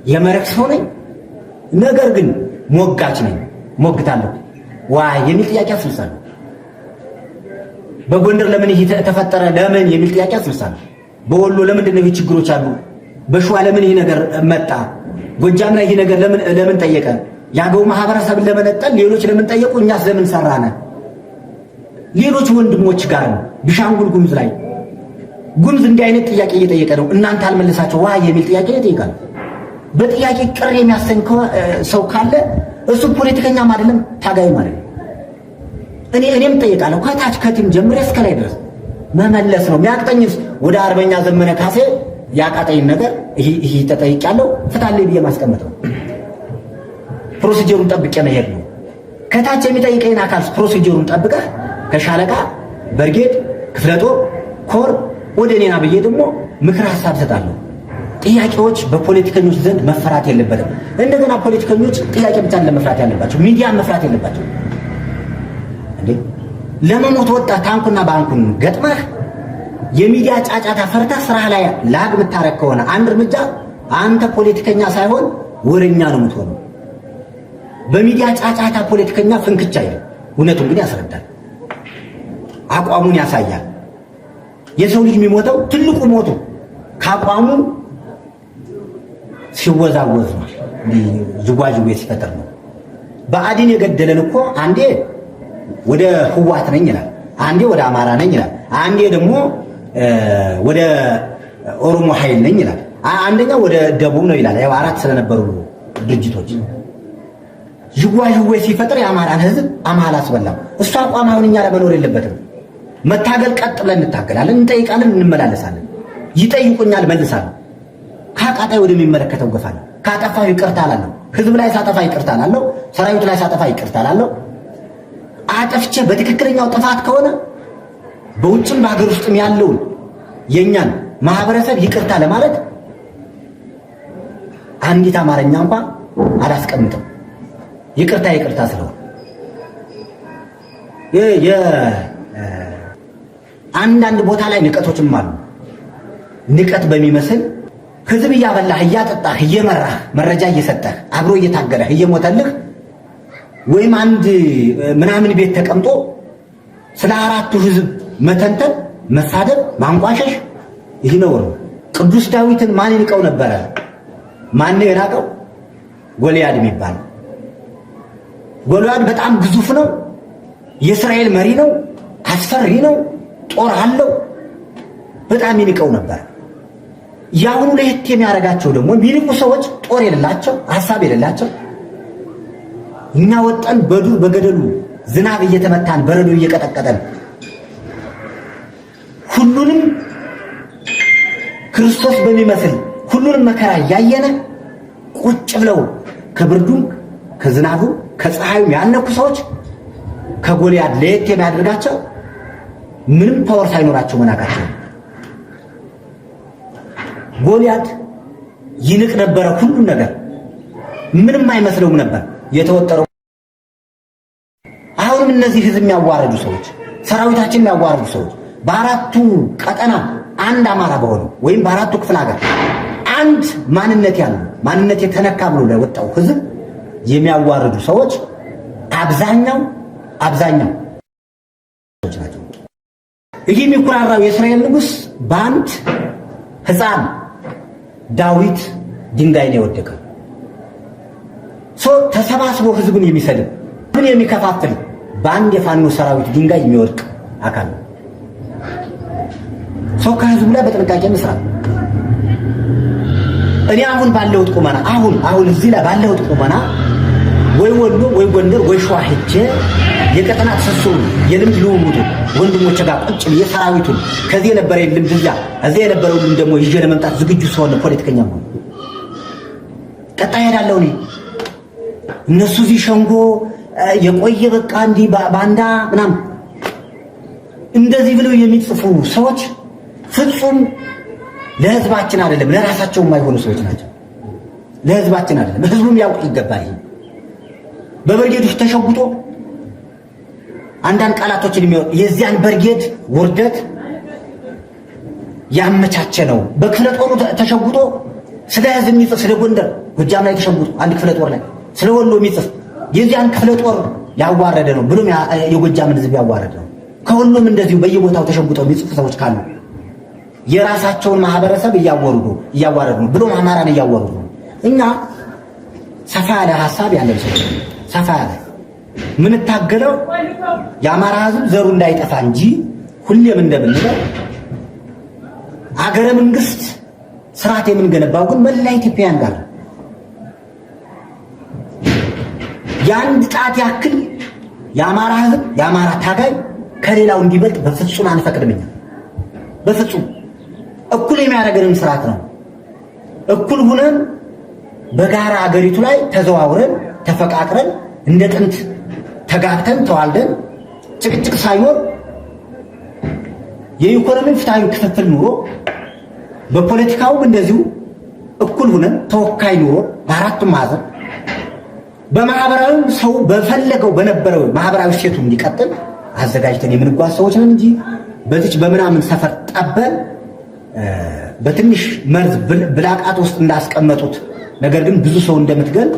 የመረክ ሰው ነኝ፣ ነገር ግን ሞጋች ነኝ። ሞግታለሁ ዋይ የሚል ጥያቄ አስነሳለሁ። በጎንደር ለምን ይሄ ተፈጠረ ለምን የሚል ጥያቄ አስነሳለሁ። በወሎ ለምንድን ነው ችግሮች አሉ? በሸዋ ለምን ይሄ ነገር መጣ? ጎጃም ላይ ይሄ ነገር ለምን ጠየቀ? ያገው ማህበረሰብን ለመነጠል ሌሎች ለምን ጠየቁ? እኛስ ለምን ሰራነ? ሌሎች ወንድሞች ጋር ነው። ቢሻንጉል ጉምዝ ላይ ጉምዝ እንዲህ አይነት ጥያቄ እየጠየቀ ነው። እናንተ አልመለሳቸው ዋይ የሚል ጥያቄ ይጠይቃል። በጥያቄ ቅር የሚያሰኝ ሰው ካለ እሱ ፖለቲከኛም አይደለም ታጋይም አይደለም። እኔም ጠይቃለሁ ከታች ከቲም ጀምሬ እስከ ላይ ድረስ መመለስ ነው የሚያቅጠኝስ። ወደ አርበኛ ዘመነ ካሴ ያቃጠኝ ነገር ይሄ ተጠይቄያለሁ፣ ፍታለኝ ብዬ ማስቀመጥ ነው። ፕሮሲጀሩን ጠብቄ መሄድ ነው። ከታች የሚጠይቀኝ አካል ፕሮሲጀሩን ጠብቀህ ከሻለቃ በርጌድ ክፍለ ጦር ኮር ወደ እኔና ብዬ ደግሞ ምክር ሀሳብ ሰጣለሁ። ጥያቄዎች በፖለቲከኞች ዘንድ መፈራት የለበትም። እንደገና ፖለቲከኞች ጥያቄ ብቻ ለመፍራት ያለባቸው ሚዲያ መፍራት የለባቸው። እንዴ ለመሞት ወጣ ታንኩና ባንኩን ገጥመህ የሚዲያ ጫጫታ ፈርተህ ስራ ላይ ላግ የምታረግ ከሆነ አንድ እርምጃ አንተ ፖለቲከኛ ሳይሆን ወረኛ ነው የምትሆነው። በሚዲያ ጫጫታ ፖለቲከኛ ፍንክቻ ይላል፣ እውነቱን ግን ያስረዳል፣ አቋሙን ያሳያል። የሰው ልጅ የሚሞተው ትልቁ ሞቱ ከአቋሙ ሲወዛወዝ ነው፣ ዝዋዥዌ ሲፈጠር ነው። ብአዴን የገደለን እኮ አንዴ ወደ ህዋት ነኝ ይላል፣ አንዴ ወደ አማራ ነኝ ይላል፣ አንዴ ደግሞ ወደ ኦሮሞ ኃይል ነኝ ይላል፣ አንደኛው ወደ ደቡብ ነው ይላል። ያው አራት ስለነበሩ ድርጅቶች ዝዋዥዌ ሲፈጥር የአማራን ህዝብ አማራ አስበላው። እሱ አቋም አሁን እኛ ለመኖር የለበትም። መታገል ቀጥ ብለን እንታገላለን፣ እንጠይቃለን፣ እንመላለሳለን። ይጠይቁኛል መልሳለሁ። ከአቃጣይ ወደሚመለከተው ገፋለሁ። ካጠፋሁ ይቅርታ አላለሁ። ህዝብ ላይ ሳጠፋ ይቅርታ አላለሁ። ሰራዊት ላይ ሳጠፋ ይቅርታ አላለሁ። አጠፍቼ በትክክለኛው ጥፋት ከሆነ በውጭም በሀገር ውስጥም ያለውን የኛን ማህበረሰብ ይቅርታ ለማለት አንዲት አማርኛ እንኳን አላስቀምጥም። ይቅርታ ስለሆነ አንዳንድ ቦታ ላይ ንቀቶችም አሉ። ንቀት በሚመስል ህዝብ እያበላህ እያጠጣህ እየመራህ መረጃ እየሰጠህ አብሮ እየታገለህ እየሞተልህ ወይም አንድ ምናምን ቤት ተቀምጦ ስለ አራቱ ህዝብ መተንተን፣ መሳደብ፣ ማንቋሸሽ ይህ ነው። ቅዱስ ዳዊትን ማን ይንቀው ነበረ? ማን ነው የናቀው? ጎልያድ የሚባል ጎልያድ በጣም ግዙፍ ነው። የእስራኤል መሪ ነው። አስፈሪ ነው። ጦር አለው። በጣም ይንቀው ነበር። ያሁኑ ለየት የሚያደርጋቸው ደግሞ የሚንቁ ሰዎች ጦር የሌላቸው፣ ሐሳብ የሌላቸው እኛ ወጠን በዱር በገደሉ ዝናብ እየተመታን በረዶ እየቀጠቀጠን ሁሉንም ክርስቶስ በሚመስል ሁሉንም መከራ እያየነ ቁጭ ብለው ከብርዱም ከዝናቡ ከፀሐዩም ያነኩ ሰዎች ከጎልያድ ለየት የሚያደርጋቸው ምንም ፓወር ሳይኖራቸው መናቃቸው። ጎልያድ ይንቅ ነበረ ሁሉም ነገር፣ ምንም አይመስለውም ነበር የተወጠረው። አሁንም እነዚህ ህዝብ የሚያዋርዱ ሰዎች፣ ሰራዊታችን የሚያዋርዱ ሰዎች በአራቱ ቀጠና አንድ አማራ በሆኑ ወይም በአራቱ ክፍለ ሀገር አንድ ማንነት ያለው ማንነት የተነካ ብሎ ለወጣው ህዝብ የሚያዋርዱ ሰዎች አብዛኛው ሰዎች ናቸው። ይህ የሚኩራራው የእስራኤል ንጉሥ በአንድ ህፃን ዳዊት ድንጋይ ነው የወደቀው። ተሰባስቦ ህዝቡን የሚሰድብ ህዝቡን የሚከፋፍል በአንድ የፋኖ ሰራዊት ድንጋይ የሚወድቅ አካል ነው። ሰው ከህዝቡ ላይ በጥንቃቄ መስራት። እኔ አሁን ባለሁት ቁመና አሁን እዚህ ላይ ባለሁት ቁመና ወይ ወሎ ወይ ጎንደር ወይ ሸዋ ሄጄ የቀጠና ትስስሩን የልምድ ልውውጡ ወንድሞቼ ጋር ቁጭ የሰራዊቱን ከዚህ የነበረ ልምድ እዚያ የነበረው ልምድ ደግሞ ይዤ ለመምጣት ዝግጁ ሰው ፖለቲከኛ ነው። ቀጣይ ሄዳለሁ እኔ እነሱ እዚህ ሸንጎ የቆየ በቃ እንዲህ ባንዳ ምናምን እንደዚህ ብለው የሚጽፉ ሰዎች ፍጹም ለህዝባችን አይደለም ለራሳቸው የማይሆኑ ሰዎች ናቸው። ለህዝባችን አይደለም፣ ህዝቡም ያውቅ ይገባል። በብርጌዶች ተሸጉጦ አንዳንድ ቃላቶችን የዚያን ብርጌድ ውርደት ያመቻቸ ነው። በክፍለ ጦሩ ተሸጉጦ ስለ ህዝብ የሚጽፍ ስለ ጎንደር ጎጃም ላይ ተሸጉጦ አንድ ክፍለ ጦር ላይ ስለ ወሎ የሚጽፍ የዚያን ክፍለ ጦር ያዋረደ ነው ብሎም የጎጃምን ህዝብ ያዋረደ ነው። ከሁሉም እንደዚሁ በየቦታው ተሸጉጠው የሚጽፉ ሰዎች ካሉ የራሳቸውን ማህበረሰብ እያዋረዱ ነው ብሎም አማራን እያዋረዱ ነው። እኛ ሰፋ ያለ ሐሳብ ያለን ሰዎች ሰፋ ያለ ምን ታገለው የአማራ ህዝብ ዘሩ እንዳይጠፋ እንጂ ሁሌም እንደምንለው አገረ መንግስት ስርዓት የምንገነባው ግን መላ ኢትዮጵያን ጋር የአንድ ጣት ያክል የአማራ ህዝብ የአማራ ታጋይ ከሌላው እንዲበልጥ በፍጹም አንፈቅድም። በፍጹም እኩል የሚያደርገንም ስርዓት ነው። እኩል ሁነን በጋራ አገሪቱ ላይ ተዘዋውረን ተፈቃቅረን እንደ ጥንት ተጋብተን ተዋልደን ጭቅጭቅ ሳይኖር የኢኮኖሚ ፍትሃዊ ክፍፍል ኑሮ በፖለቲካውም እንደዚሁ እኩል ሁነን ተወካይ ኑሮ በአራቱም ማዕዘን በማህበራዊም ሰው በፈለገው በነበረው ማህበራዊ ሴቱ እንዲቀጥል አዘጋጅተን የምንጓዝ ሰዎች ነን እንጂ በዚች በምናምን ሰፈር ጠበን በትንሽ መርዝ ብላቃት ውስጥ እንዳስቀመጡት ነገር ግን ብዙ ሰው እንደምትገል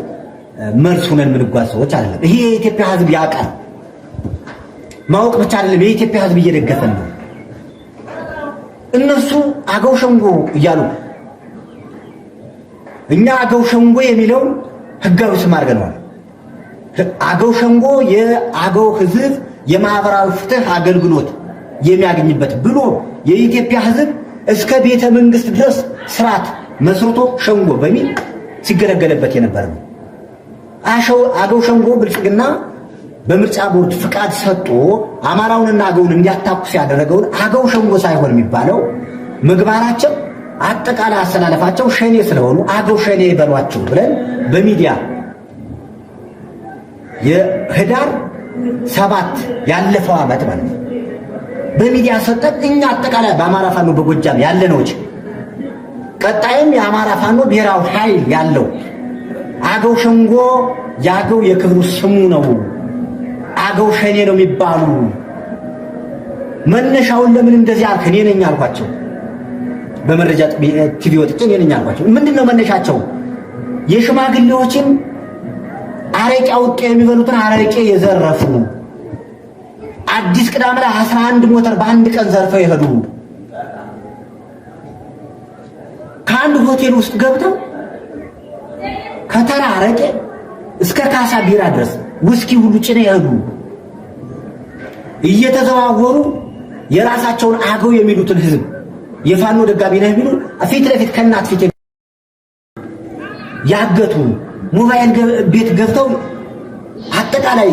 መርዝ ሆነን የምንጓዝ ሰዎች አይደለም። ይሄ የኢትዮጵያ ህዝብ ያውቃል። ማወቅ ብቻ አይደለም፣ የኢትዮጵያ ህዝብ እየደገፈን ነው። እነሱ አገው ሸንጎ እያሉ እኛ አገው ሸንጎ የሚለውን ህጋዊ ስም አድርገነዋል። አገው ሸንጎ የአገው ህዝብ የማህበራዊ ፍትህ አገልግሎት የሚያገኝበት ብሎ የኢትዮጵያ ህዝብ እስከ ቤተ መንግስት ድረስ ስርዓት መስርቶ ሸንጎ በሚል ሲገለገለበት የነበረ ነው። አገው ሸንጎ ብልጽግና በምርጫ ቦርድ ፍቃድ ሰጥቶ አማራውንና አገውን እንዲያታኩስ ያደረገውን አገው ሸንጎ ሳይሆን የሚባለው ምግባራቸው አጠቃላይ አሰላለፋቸው ሸኔ ስለሆኑ አገው ሸኔ ይበሏቸው ብለን በሚዲያ የህዳር 7 ያለፈው ዓመት ማለት ነው በሚዲያ ሰጠን። እኛ አጠቃላይ በአማራ ፋኖ በጎጃም ያለነዎች ቀጣይም የአማራ ፋኖ ብሔራዊ ኃይል ያለው አገው ሸንጎ ያገው የክብሩ ስሙ ነው። አገው ሸኔ ነው የሚባሉ መነሻውን ለምን እንደዚህ አልክ? እኔ ነኝ አልኳቸው። በመረጃ ቲቪ ወጥቼ እኔ ነኝ አልኳቸው። ምንድነው መነሻቸው? የሽማግሌዎችን አረቄ አውቄ የሚበሉትን አረቄ የዘረፉ አዲስ ቅዳም ላይ 11 ሞተር በአንድ ቀን ዘርፈው የሄዱ ከአንድ ሆቴል ውስጥ ገብተው ከተራ አረቄ እስከ ካሳ ቢራ ድረስ ውስኪ ሁሉ ጭነው የሄዱ እየተዘዋወሩ የራሳቸውን አገው የሚሉትን ህዝብ የፋኖ ደጋቢ ነህ የሚሉ ፊት ለፊት ከናት ፊት ያገቱ ሞባይል ቤት ገብተው አጠቃላይ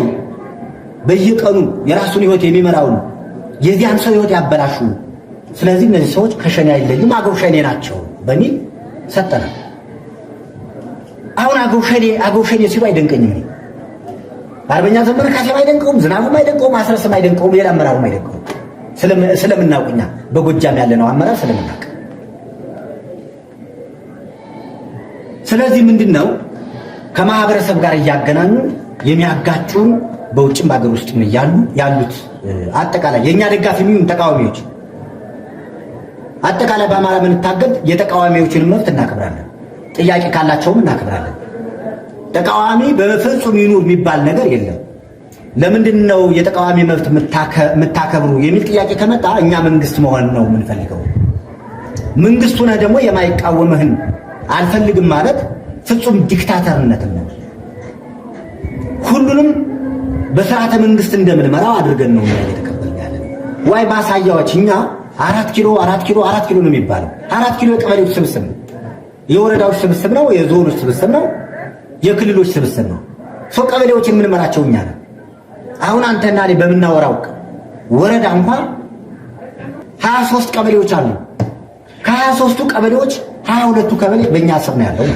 በየቀኑ የራሱን ህይወት የሚመራውን የዚያን ሰው ህይወት ያበላሹ። ስለዚህ እነዚህ ሰዎች ከሸኔ አይለዩም፣ አገው ሸኔ ናቸው በሚል ሰጠና አሁን አገው ሸኔ ሲሉ አይደንቀኝም። አርበኛ ዘመነ ካሴም አይደንቀውም፣ ዝናቡም አይደንቀውም፣ አስረስም አይደንቀውም፣ ሌላ አመራሩም አይደንቀውም። ስለምናውቅኛ በጎጃም ያለነው አመራር ስለምናውቅ። ስለዚህ ምንድነው ከማህበረሰብ ጋር እያገናኙ የሚያጋጩን በውጭም በአገር ውስጥም ያሉት አጠቃላይ የኛ ደጋፊ የሚሆን ተቃዋሚዎች አጠቃላይ በአማራ የምንታገል የተቃዋሚዎችን መብት እናከብራለን። ጥያቄ ካላቸውም እናከብራለን። ተቃዋሚ በፍጹም ይኑር የሚባል ነገር የለም። ለምንድን ነው የተቃዋሚ መብት የምታከብሩ የሚል ጥያቄ ከመጣ እኛ መንግስት መሆን ነው የምንፈልገው። መንግስቱ ነህ ደግሞ የማይቃወምህን አልፈልግም ማለት ፍጹም ዲክታተርነት ነው። ሁሉንም በስርዓተ መንግስት እንደምንመራው አድርገን ነው እየተቀበልን ያለን። ዋይ ማሳያዎች እኛ 4 ኪሎ ነው የሚባለው። 4 ኪሎ የቀበሌዎች ስብስብ ነው፣ የወረዳዎች ስብስብ ነው፣ የዞኖች ስብስብ ነው፣ የክልሎች ስብስብ ነው። ሰው ቀበሌዎችን የምንመራቸው እኛ ነን። አሁን አንተና እኔ በምናወራው ወረዳ እንኳን 23 ቀበሌዎች አሉ። ከ23ቱ ቀበሌዎች 22ቱ ቀበሌ በእኛ ስር ነው ያለው።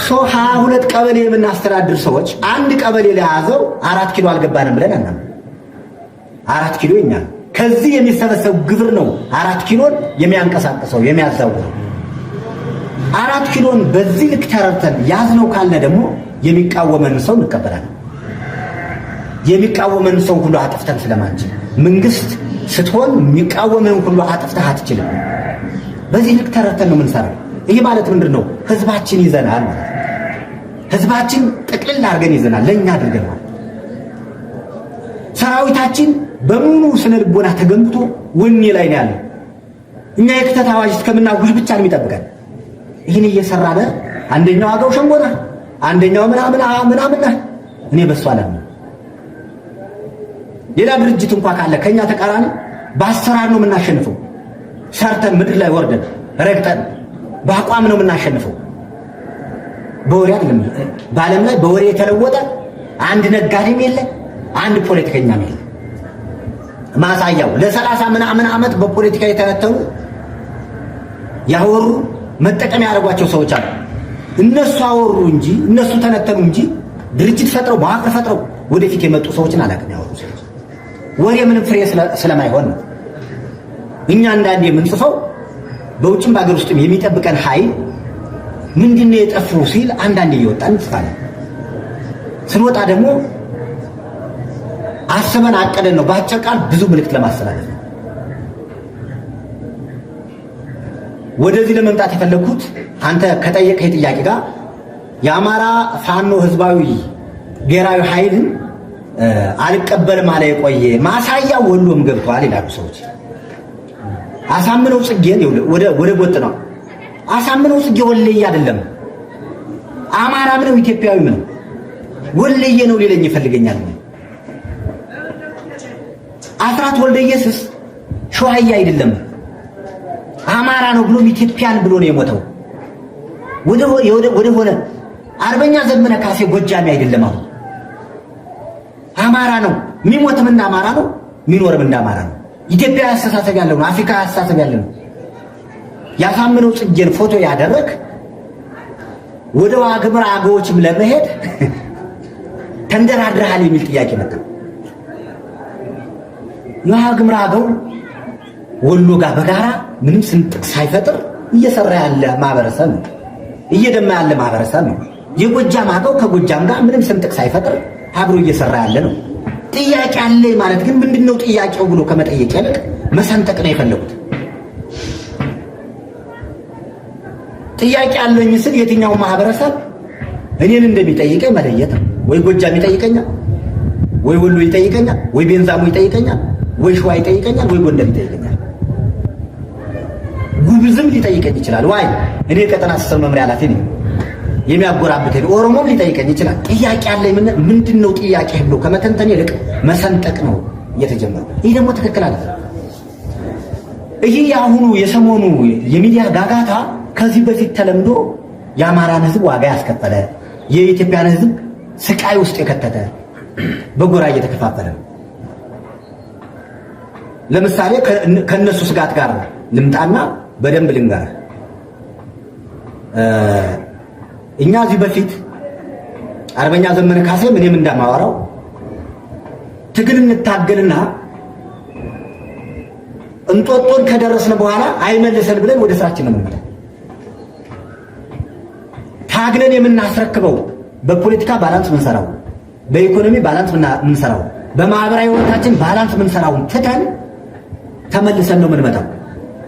22 ቀበሌ የምናስተዳድር ሰዎች አንድ ቀበሌ ላይ ያዘው 4 ኪሎ አልገባንም ብለን አናም 4 ኪሎ የኛ ነው። ከዚህ የሚሰበሰብ ግብር ነው 4 ኪሎን የሚያንቀሳቅሰው የሚያዛውረው። 4 ኪሎን በዚህ ልክ ተረድተን ያዝነው ካልነ ደግሞ የሚቃወመን ሰው እንቀበላለን። የሚቃወመን ሰው ሁሉ አጥፍተን ስለማንችል መንግስት ስትሆን የሚቃወመን ሁሉ አጥፍተህ አትችልም። በዚህ ልክ ተረድተን ነው የምንሰራው። ይሄ ማለት ምንድነው? ህዝባችን ይዘናል ማለት ነው። ህዝባችን ጥቅልል አድርገን ይዘናል፣ ለኛ አድርገናል። ሰራዊታችን በሙሉ ስነ ልቦና ተገንብቶ ወኔ ላይ ነው ያለው። እኛ የክተት አዋጅ እስከምናውጅ ብቻ ነው የሚጠብቀን። ይህን እየሰራነ አንደኛው አገው ሸንጎና አንደኛው ምናምን እኔ በሱ አላምንም። ሌላ ድርጅት እንኳን ካለ ከኛ ተቃራኒ በአሰራር ነው የምናሸንፈው። ሰርተን ምድር ላይ ወርደን ረግጠን በአቋም ነው የምናሸንፈው። በወሬ አይደለም። በዓለም ላይ በወሬ የተለወጠ አንድ ነጋዴም የለ፣ አንድ ፖለቲከኛም የለ። ማሳያው ለ30 ምናምን ዓመት በፖለቲካ የተነተኑ ያወሩ መጠቀም ያደረጓቸው ሰዎች አሉ። እነሱ አወሩ እንጂ እነሱ ተነተኑ እንጂ ድርጅት ፈጥረው መዋቅር ፈጥረው ወደፊት የመጡ ሰዎችን አላውቅም። ያወሩ ሰዎች ወሬ ምንም ፍሬ ስለማይሆን ነው። እኛ አንዳንዴ የምንጽፈው በውጭም በአገር ውስጥም የሚጠብቀን ኃይል ምንድነው የጠፉ ሲል አንዳንዴ እየወጣን እንጽፋለን። ስንወጣ ደግሞ አስበን አቀደን ነው። በአጭር ቃል ብዙ ምልክት ለማስተላለፍ ነው። ወደዚህ ለመምጣት የፈለኩት አንተ ከጠየቀኝ ጥያቄ ጋር የአማራ ፋኖ ህዝባዊ ብሔራዊ ኃይልን አልቀበልም አለ። የቆየ ማሳያ ወሎም ገብቷል ይላሉ ሰዎች። አሳምነው ጽጌን ወደ ጎጥ ነው። አሳምነው ጽጌ ወልዬ አይደለም፣ አማራም ነው፣ ኢትዮጵያዊም ነው። ወልዬ ነው ሊለኝ ይፈልገኛል። አስራት ወልደየስስ ሸዋዬ አይደለም፣ አማራ ነው ብሎ ኢትዮጵያን ብሎ ነው የሞተው። ወደ ሆነ አርበኛ ዘመነ ካሴ ጎጃሚ አይደለም፣ አሁን አማራ ነው። የሚሞትም እንደ አማራ ነው፣ የሚኖርም እንደ አማራ ነው። ኢትዮጵያ አስተሳሰብ ያለው ነው። አፍሪካ አስተሳሰብ ያለው ነው። ያሳምነው ጽጌን ፎቶ ያደረግ ወደ ዋግምራ አገዎችም ለመሄድ ተንደራድረሃል የሚል ጥያቄ መጣ። የዋግምራ አገው ወሎ ጋር በጋራ ምንም ስንጥቅ ሳይፈጥር እየሰራ ያለ ማህበረሰብ ነው። እየደማ ያለ ማህበረሰብ ነው። የጎጃም አገው ከጎጃም ጋር ምንም ስንጥቅ ሳይፈጥር አብሮ እየሰራ ያለ ነው። ጥያቄ አለ ማለት ግን ምንድነው ጥያቄው ብሎ ከመጠየቅ ይልቅ መሰንጠቅ ነው የፈለጉት። ጥያቄ አለኝ ስል የትኛው ማህበረሰብ እኔን እንደሚጠይቀኝ መለየት ነው። ወይ ጎጃም ይጠይቀኛል፣ ወይ ወሎ ይጠይቀኛል፣ ወይ ቤንዛሞ ይጠይቀኛል፣ ወይ ሸዋ ይጠይቀኛል፣ ወይ ጎንደር ይጠይቀኛል። ጉብዝም ሊጠይቀኝ ይችላል። ዋይ እኔ ቀጠና ስር መምሪያ ኃላፊ ነኝ። የሚያጎራብተኝ ኦሮሞም ሊጠይቀኝ ይችላል። ጥያቄ አለኝ ምንድነው ጥያቄ ብሎ ከመተንተን ይልቅ መሰንጠቅ ነው እየተጀመረው። ይህ ደግሞ ትክክል አለ። ይህ የአሁኑ የሰሞኑ የሚዲያ ጋጋታ ከዚህ በፊት ተለምዶ የአማራን ሕዝብ ዋጋ ያስከፈለ የኢትዮጵያን ሕዝብ ስቃይ ውስጥ የከተተ በጎራ እየተከፋፈለ ነው። ለምሳሌ ከነሱ ስጋት ጋር ልምጣና በደንብ ልንገርህ። እኛ እዚህ በፊት አርበኛ ዘመነ ካሴም እኔም እንደማወራው ትግል እንታገልና እንጦጦን ከደረስን በኋላ አይመልሰን ብለን ወደ ስራችን ነው የምንመጣው። ታግለን የምናስረክበው በፖለቲካ ባላንስ ምንሰራው፣ በኢኮኖሚ ባላንስ ምንሰራው፣ በማህበራዊ ህይወታችን ባላንስ ምንሰራውን ትተን ተመልሰን ነው የምንመጣው።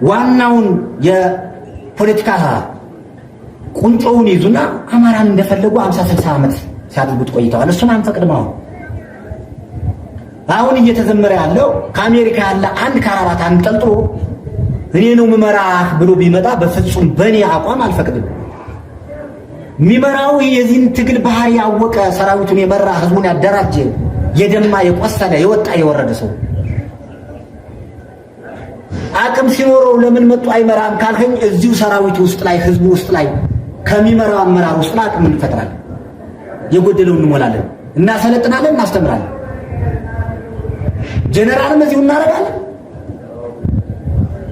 ዋናውን የፖለቲካ ቁንጮውን ይዙና አማራን እንደፈለጉ 50-60 ዓመት ሲያድርጉት ቆይተዋል። እሱን አንፈቅድም። አሁን እየተዘመረ ያለው ከአሜሪካ ያለ አንድ ካራባት አንጠልጥሎ እኔ ነው ምመራህ ብሎ ቢመጣ በፍጹም በእኔ አቋም አልፈቅድም። የሚመራው የዚህን ትግል ባህሪ ያወቀ ሰራዊቱን የመራ ህዝቡን ያደራጀ የደማ የቆሰለ የወጣ የወረደ ሰው አቅም ሲኖረው ለምን መጡ አይመራም ካልከኝ እዚሁ ሰራዊቱ ውስጥ ላይ ህዝቡ ውስጥ ላይ ከሚመራው አመራር ውስጥ ላይ አቅም እንፈጥራለን። የጎደለውን እንሞላለን፣ እናሰለጥናለን፣ እናስተምራለን። ጀነራልም እዚሁ እናደርጋለን፣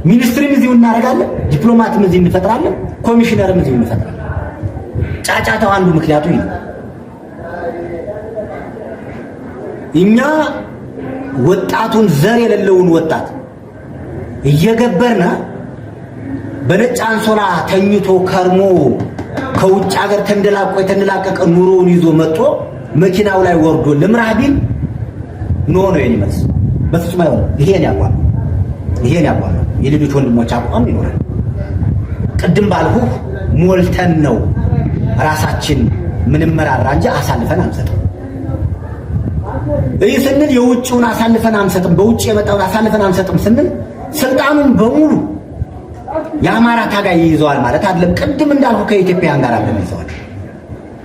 ሚኒስትሪም እዚሁ እናደርጋለን፣ ዲፕሎማትም እዚሁ እንፈጥራለን፣ ኮሚሽነርም እዚሁ እንፈጥራለን። ጫጫታው አንዱ ምክንያቱ ይሄ። እኛ ወጣቱን ዘር የሌለውን ወጣት እየገበርና በነጭ አንሶላ ተኝቶ ከርሞ ከውጭ ሀገር ተንደላቆ የተንላቀቀ ኑሮውን ይዞ መጥቶ መኪናው ላይ ወርዶ ልምራህ ቢል ኖ ነው የሚመልስ። በፍጹም አይሆንም። ይሄን ያቋም የሌሎች ወንድሞች አቋም ይኖራል። ቅድም ባልኩህ ሞልተን ነው ራሳችን ምንም መራራ እንጂ አሳልፈን አንሰጥም። ይህ ስንል የውጭውን አሳልፈን አንሰጥም፣ በውጭ የመጣውን አሳልፈን አንሰጥም ስንል ስልጣኑን በሙሉ የአማራ ታጋይ ይይዘዋል ማለት አይደለም። ቅድም እንዳልኩ ከኢትዮጵያን ጋር አብረን ይዘዋል።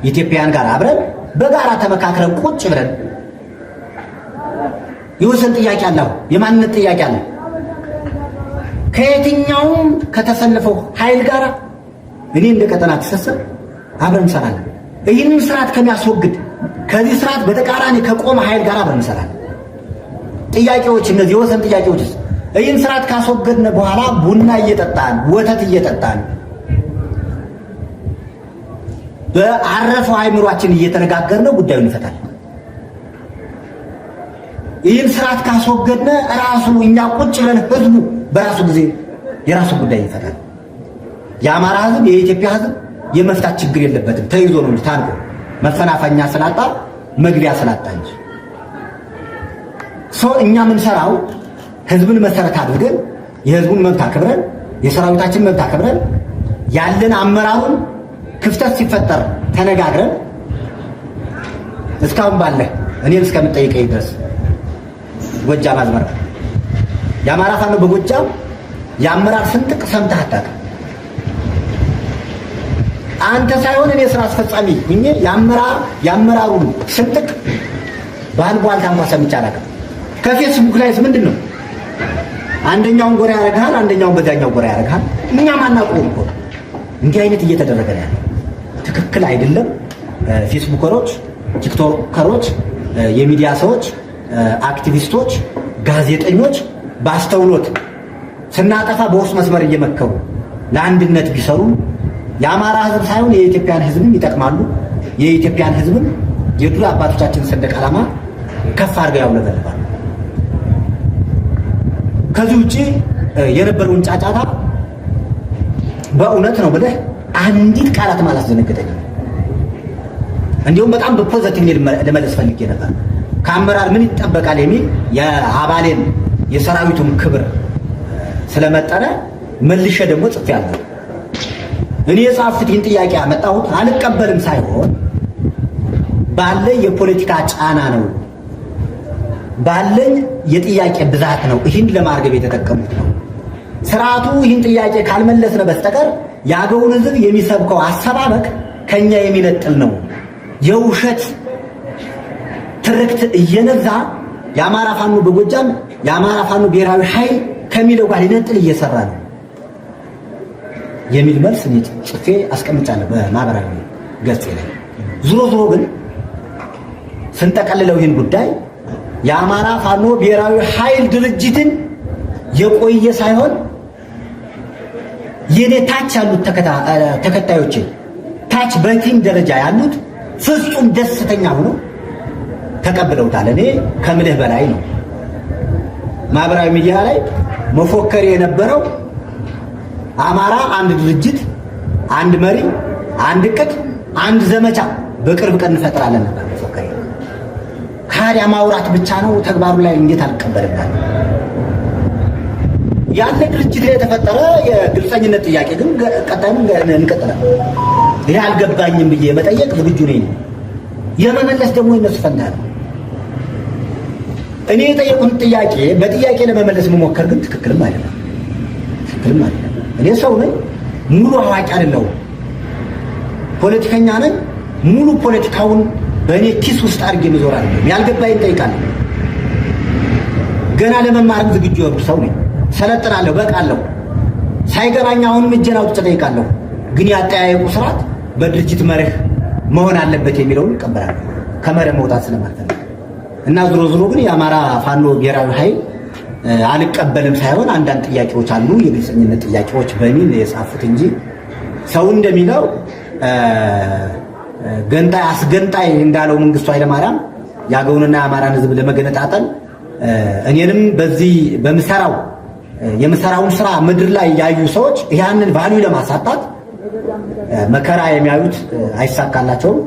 ኢትዮጵያን ጋር አብረን በጋራ ተመካክረን ቁጭ ብለን የወሰን ጥያቄ አለው፣ የማንነት ጥያቄ አለ። ከየትኛውም ከተሰለፈው ኃይል ጋር እኔ እንደ ቀጠና ተሰሰብ አብረን እንሰራለን። ይህንን ስርዓት ከሚያስወግድ ከዚህ ስርዓት በተቃራኒ ከቆመ ኃይል ጋር አብረን እንሰራለን። ጥያቄዎች እነዚህ የወሰን ጥያቄዎች ይህን ስርዓት ካስወገድን በኋላ ቡና እየጠጣን ወተት እየጠጣን በአረፈው አይምሯችን እየተነጋገርን ጉዳዩን እንፈታለን። ይህን ስርዓት ካስወገድን ራሱ እኛ ቁጭ ብለን ህዝቡ በራሱ ጊዜ የራሱ ጉዳይ ይፈታል። የአማራ ህዝብ የኢትዮጵያ ህዝብ የመፍታት ችግር የለበትም። ተይዞ ነው ታንቆ መፈናፈኛ ስላጣ መግቢያ ስላጣ እንጂ እኛ ምን ሰራው ህዝብን መሰረት አድርገን የህዝቡን መብት አክብረን የሰራዊታችን መብት አክብረን ያለን አመራሩን ክፍተት ሲፈጠር ተነጋግረን እስካሁን ባለ እኔን እስከምጠይቀኝ ድረስ ጎጃም አዝመራ የአማራ ፋኖ በጎጃም የአመራር ስንጥቅ ሰምተህ አታውቅም። አንተ ሳይሆን እኔ ስራ አስፈጻሚ ሁኜ የአመራሩን ስንጥቅ ባልቧልታ እንኳን ሰምቼ አላውቅም። ከፌስቡክ ላይስ ምንድን ነው? አንደኛውን ጎራ ያደርግሃል፣ አንደኛውን በዛኛው ጎራ ያደርግሃል። እኛም አናውቀውም እኮ እንዲህ አይነት እየተደረገ ነው ያለው። ትክክል አይደለም። ፌስቡከሮች፣ ቲክቶከሮች፣ የሚዲያ ሰዎች፣ አክቲቪስቶች፣ ጋዜጠኞች ባስተውሎት ስናጠፋ በውስጥ መስመር እየመከሩ ለአንድነት ቢሰሩ የአማራ ህዝብ ሳይሆን የኢትዮጵያን ህዝብም ይጠቅማሉ። የኢትዮጵያን ህዝብም የድሮ አባቶቻችን ሰንደቅ ዓላማ ከፍ አድርገው ያውለበልባሉ። ከዚህ ውጪ የነበረውን ጫጫታ በእውነት ነው ብለህ አንዲት ቃላት ማላስደነገጠኝ። እንዲሁም በጣም በፖዘቲቭ ለመለስ ፈልጌ ነበር። ከአመራር ምን ይጠበቃል የሚል የአባሌን የሰራዊቱን ክብር ስለመጠነ መልሼ ደግሞ ጽፌያለሁ። እኔ የጻፍኩት ይህን ጥያቄ ያመጣሁት አልቀበልም ሳይሆን ባለኝ የፖለቲካ ጫና ነው፣ ባለኝ የጥያቄ ብዛት ነው ይህን ለማርገብ የተጠቀሙት ነው። ስርዓቱ ይህን ጥያቄ ካልመለስነ በስተቀር የአገውን ህዝብ የሚሰብከው አሰባበክ ከኛ የሚነጥል ነው። የውሸት ትርክት እየነዛ የአማራ ፋኖ በጎጃም የአማራ ፋኖ ብሔራዊ ኃይል ከሚለው ጋር ሊነጥል እየሰራ ነው የሚል መልስ ጽፌ አስቀምጫለሁ በማህበራዊ ገጽ ላይ። ዞሮ ግን ስንጠቀልለው ይህን ጉዳይ የአማራ ፋኖ ብሔራዊ ኃይል ድርጅትን የቆየ ሳይሆን የኔ ታች ያሉት ተከታዮች ታች በቲም ደረጃ ያሉት ፍጹም ደስተኛ ሆኖ ተቀብለውታል። እኔ ከምልህ በላይ ነው። ማህበራዊ ሚዲያ ላይ መፎከር የነበረው አማራ አንድ ድርጅት፣ አንድ መሪ፣ አንድ እቅድ፣ አንድ ዘመቻ በቅርብ ቀን እንፈጥራለን ነበር መፎከር። ካዲያ ማውራት ብቻ ነው፣ ተግባሩ ላይ እንዴት አልቀበልም? ያለ ድርጅት ላይ የተፈጠረ የግልጸኝነት ጥያቄ ግን ቀጣይም እንቀጥላለን። ይሄ አልገባኝም ብዬ መጠየቅ ዝግጁ ነኝ። የመመለስ ደግሞ የነሱ ፈንታ ነው። እኔ የጠየቁን ጥያቄ በጥያቄ ለመመለስ መሞከር ግን ትክክልም አይደለም። እኔ ሰው ነኝ፣ ሙሉ አዋቂ አይደለሁም። ፖለቲከኛ ነኝ፣ ሙሉ ፖለቲካውን በእኔ ኪስ ውስጥ አድርጌ መዞር አይደለም። ያልገባኝ እጠይቃለሁ። ገና ለመማርም ዝግጁ የሆንኩ ሰው ነኝ። ሰለጥናለሁ፣ በቃለሁ። ሳይገባኝ አሁንም እጄን አውጥቼ እጠይቃለሁ። ግን ያጠያየቁ ስርዓት በድርጅት መርህ መሆን አለበት የሚለውን እቀበላለሁ፣ ከመርህ መውጣት ስለማልፈልግ እና ዞሮ ግን የአማራ ፋኖ ብሔራዊ ኃይል አልቀበልም ሳይሆን አንዳንድ ጥያቄዎች አሉ፣ የግልጸኝነት ጥያቄዎች በሚል የጻፉት እንጂ ሰው እንደሚለው ገንጣይ አስገንጣይ እንዳለው መንግስቱ ኃይለማርያም ያገውንና የአማራን ህዝብ ለመገነጣጠል እኔንም በዚህ የምሰራውን ስራ ምድር ላይ ያዩ ሰዎች ያንን ቫልዩ ለማሳጣት መከራ የሚያዩት አይሳካላቸውም።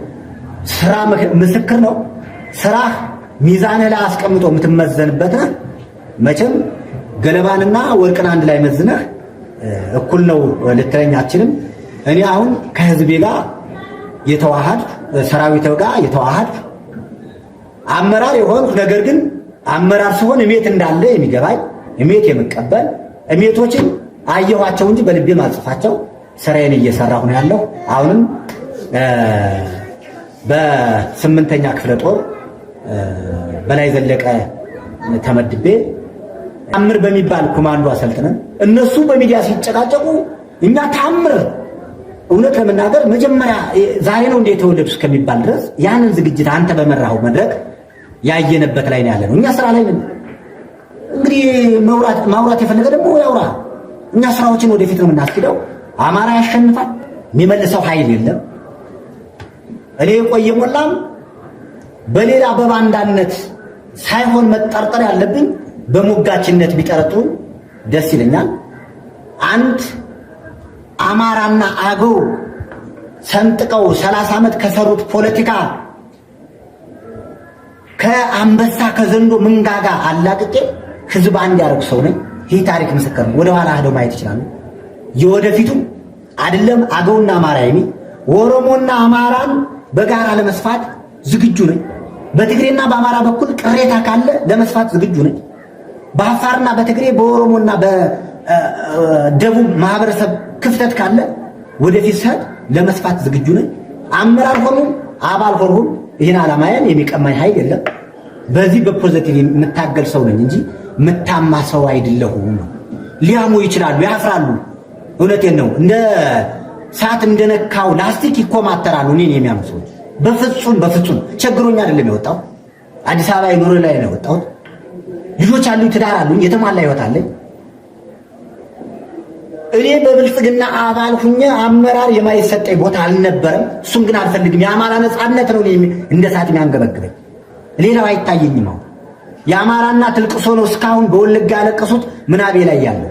ስራ ምስክር ነው። ስራ ሚዛንህ ላይ አስቀምጦ የምትመዘንበት ነህ። መቼም ገለባንና ወርቅን አንድ ላይ መዝነህ እኩል ነው ልትለኝ አትችልም። እኔ አሁን ከህዝቤ ጋር የተዋሃድ ሰራዊት ጋር የተዋሃድ አመራር የሆንኩ ነገር ግን አመራር ሲሆን እሜት እንዳለ የሚገባኝ እሜት የምቀበል እሜቶችን አየኋቸው እንጂ በልቤ ማጽፋቸው ስራዬን እየሰራሁ ነው ያለው። አሁንም በ8ኛ ክፍለ ጦር በላይ ዘለቀ ተመድቤ ታምር በሚባል ኮማንዶ አሰልጥነን እነሱ በሚዲያ ሲጨቃጨቁ እኛ ታምር እውነት ለመናገር መጀመሪያ ዛሬ ነው እንደ የተወለዱ እስከሚባል ድረስ ያንን ዝግጅት አንተ በመራኸው መድረክ ያየነበት ላይ ነው ያለነው። እኛ ስራ ላይ ነን። እንግዲህ ማውራት የፈለገ ደግሞ ያውራ። እኛ ስራዎችን ወደፊት ነው የምናስኬደው። አማራ ያሸንፋል። የሚመልሰው ኃይል የለም። እኔ የቆየ ሞላም በሌላ በባንዳነት ሳይሆን መጠርጠር ያለብኝ በሞጋችነት ቢጠረጥሩ ደስ ይለኛል። አንድ አማራና አገው ሰንጥቀው 30 ዓመት ከሰሩት ፖለቲካ ከአንበሳ ከዘንዶ መንጋጋ አላቅቄ ህዝብ አንድ ያደረጉ ሰው ነኝ። ይህ ታሪክ ምስክር ነው። ወደ ኋላ ሄደው ማየት ይችላሉ። የወደፊቱ አይደለም አገውና አማራ የሚል ኦሮሞና አማራን በጋራ ለመስፋት ዝግጁ ነኝ። በትግሬና በአማራ በኩል ቅሬታ ካለ ለመስፋት ዝግጁ ነኝ። በአፋርና በትግሬ በኦሮሞና በደቡብ ማህበረሰብ ክፍተት ካለ ወደፊት ሰድ ለመስፋት ዝግጁ ነኝ። አመራር ሆኑም አባል ሆኑም ይህን ዓላማዬን የሚቀማኝ ኃይል የለም። በዚህ በፖዚቲቭ የምታገል ሰው ነኝ እንጂ ምታማ ሰው አይደለሁም። ሊያሙ ይችላሉ፣ ያፍራሉ። እውነቴን ነው። እንደ ሰዓት እንደነካው ላስቲክ ይኮማተራሉ እኔን የሚያሙ ሰዎች። በፍጹም ቸግሮኝ አይደለም የወጣው። አዲስ አበባ የኑሮ ላይ ነው የወጣሁት። ልጆች አሉኝ፣ ትዳር አሉኝ፣ የተሟላ ህይወት አለኝ። እኔ በብልጽግና አባል ሁኜ አመራር የማይሰጠኝ ቦታ አልነበረም። እሱም ግን አልፈልግም። የአማራ ነፃነት ነው እንደ እሳት የሚያንገበግበኝ፣ ሌላው አይታየኝም። አሁን የአማራ እናት ልቅሶ ነው እስካሁን በወለጋ ያለቀሱት ምናቤ ላይ ያለው፣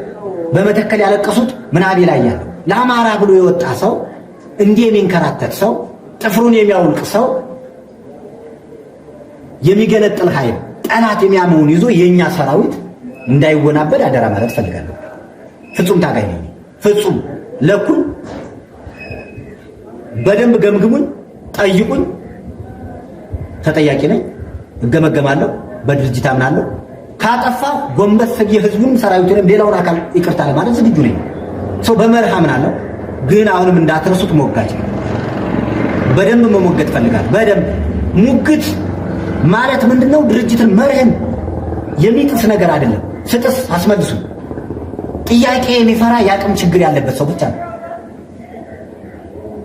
በመተከል ያለቀሱት ምናቤ ላይ ያለው። ለአማራ ብሎ የወጣ ሰው እንዲህ የሚንከራተት ሰው፣ ጥፍሩን የሚያውልቅ ሰው፣ የሚገነጥል ኃይል ጠላት የሚያመውን ይዞ የኛ ሰራዊት እንዳይወናበድ አደራ ማለት ፈልጋለሁ። ፍጹም ታጋይ ነኝ። ፍጹም ለኩል በደንብ ገምግሙኝ፣ ጠይቁኝ። ተጠያቂ ነኝ፣ እገመገማለሁ፣ በድርጅት አምናለሁ። ካጠፋ ጎንበስ የህዝቡን ሰራዊቱንም ሌላውን አካል ይቅርታ ለማለት ዝግጁ ነኝ። ሰው በመርህ አምናለሁ። ግን አሁንም እንዳትረሱት ሞጋች በደንብ መሞገት ፈልጋለሁ። በደንብ ሙግት ማለት ምንድነው? ድርጅትን መርህን የሚጥስ ነገር አይደለም። ስጥስ አስመልሱ። ጥያቄ የሚፈራ የአቅም ችግር ያለበት ሰው ብቻ ነው።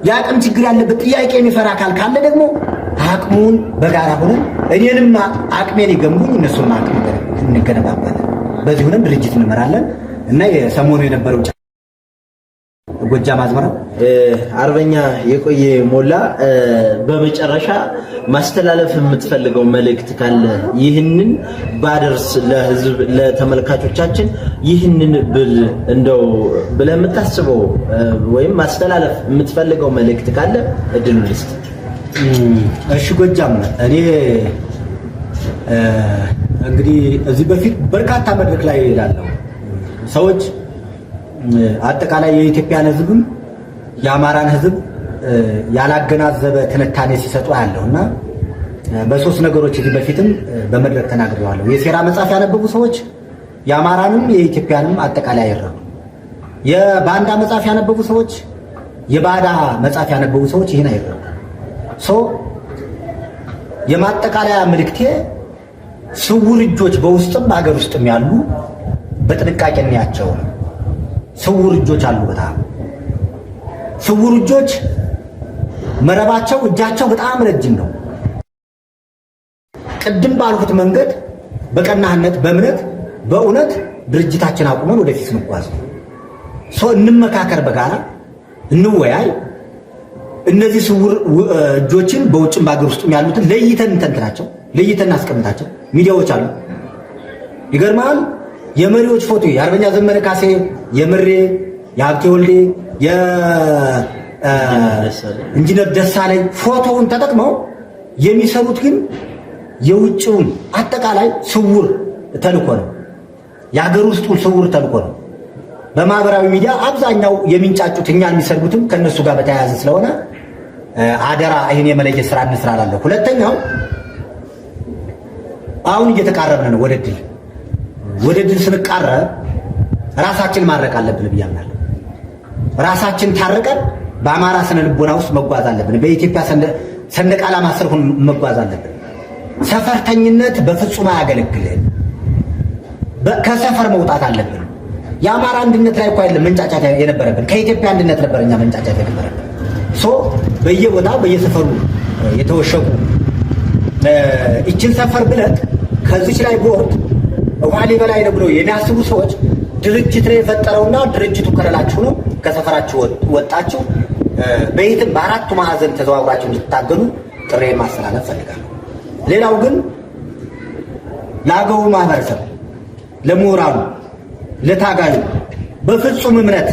የአቅም ችግር ያለበት ጥያቄ የሚፈራ አካል ካለ ደግሞ አቅሙን በጋራ ሆነን እኔንም አቅሜን ይገምቡኝ፣ እነሱም አቅም እንገነባባለን። በዚህ ሆነን ድርጅት እንመራለን እና የሰሞኑ የነበረው ጎጃም አዝመራ አርበኛ የቆየ ሞላ፣ በመጨረሻ ማስተላለፍ የምትፈልገው መልእክት ካለ ይህንን ባደርስ ለህዝብ ለተመልካቾቻችን ይህንን ብል እንደው ብለህ የምታስበው ወይም ማስተላለፍ የምትፈልገው መልእክት ካለ እድሉ ልስጥ። እሺ ጎጃም፣ እኔ እንግዲህ እዚህ በፊት በርካታ መድረክ ላይ እላለሁ ሰዎች አጠቃላይ የኢትዮጵያን ህዝብም የአማራን ህዝብ ያላገናዘበ ትንታኔ ሲሰጡ ያለውና በሶስት ነገሮች እዚህ በፊትም በመድረክ ተናግሬዋለሁ። የሴራ መጽሐፍ ያነበቡ ሰዎች የአማራንም የኢትዮጵያንም አጠቃላይ አይረዱ። የባንዳ መጽሐፍ ያነበቡ ሰዎች የባዳ መጽሐፍ ያነበቡ ሰዎች ይህን አይረዱ። የማጠቃለያ መልእክቴ ስውር እጆች በውስጥም በሀገር ውስጥም ያሉ በጥንቃቄ እንያቸው ነው። ስውር እጆች አሉ። በጣም ስውር እጆች መረባቸው እጃቸው በጣም ረጅም ነው። ቅድም ባልኩት መንገድ በቀናህነት በእምነት በእውነት ድርጅታችን አቁመን ወደፊት እንጓዝ ነው። እንመካከር፣ በጋራ እንወያይ። እነዚህ ስውር እጆችን በውጭም በአገር ውስጥም ያሉትን ለይተን እንተንትናቸው፣ ለይተን እናስቀምጣቸው። ሚዲያዎች አሉ። ይገርማል። የመሪዎች ፎቶ የአርበኛ ዘመነ ካሴ፣ የምሬ፣ የሀብቴ ወልዴ፣ የኢንጂነር ደሳለኝ ፎቶውን ተጠቅመው የሚሰሩት ግን የውጭውን አጠቃላይ ስውር ተልኮ ነው። የሀገር ውስጡን ስውር ተልኮ ነው። በማህበራዊ ሚዲያ አብዛኛው የሚንጫጩት እኛን የሚሰድቡትም ከነሱ ጋር በተያያዘ ስለሆነ አደራ ይህን የመለየት ስራ እንስራ እላለሁ። ሁለተኛው አሁን እየተቃረብን ነው ወደ ድል። ወደ ድል ስንቃረብ ራሳችን ማድረቅ አለብን ብዬ አምናለሁ። ራሳችን ታርቀን በአማራ ስነ ልቦና ውስጥ መጓዝ አለብን። በኢትዮጵያ ሰንደቅ ዓላማ ስር ሆነን መጓዝ አለብን። ሰፈርተኝነት በፍጹም አያገለግልም። ከሰፈር መውጣት አለብን። የአማራ አንድነት ላይ እኮ አይደለም መንጫጫት የነበረብን፣ ከኢትዮጵያ አንድነት ነበር እኛ መንጫጫት የነበረብን። በየቦታው በየሰፈሩ የተወሸቁ እችን ሰፈር ብለቅ ከዚች ላይ ቦርድ ውሃ ሊበላይ ነው ብሎ የሚያስቡ ሰዎች ድርጅት ላይ የፈጠረውና ድርጅቱ ከለላችሁ ነው። ከሰፈራችሁ ወጣችሁ በየትም በአራቱ ማዕዘን ተዘዋውራችሁ እንድትታገሉ ጥሪ ማስተላለፍ ፈልጋለሁ። ሌላው ግን ለአገው ማህበረሰብ፣ ለምሁራኑ፣ ለታጋዩ በፍጹም እምነት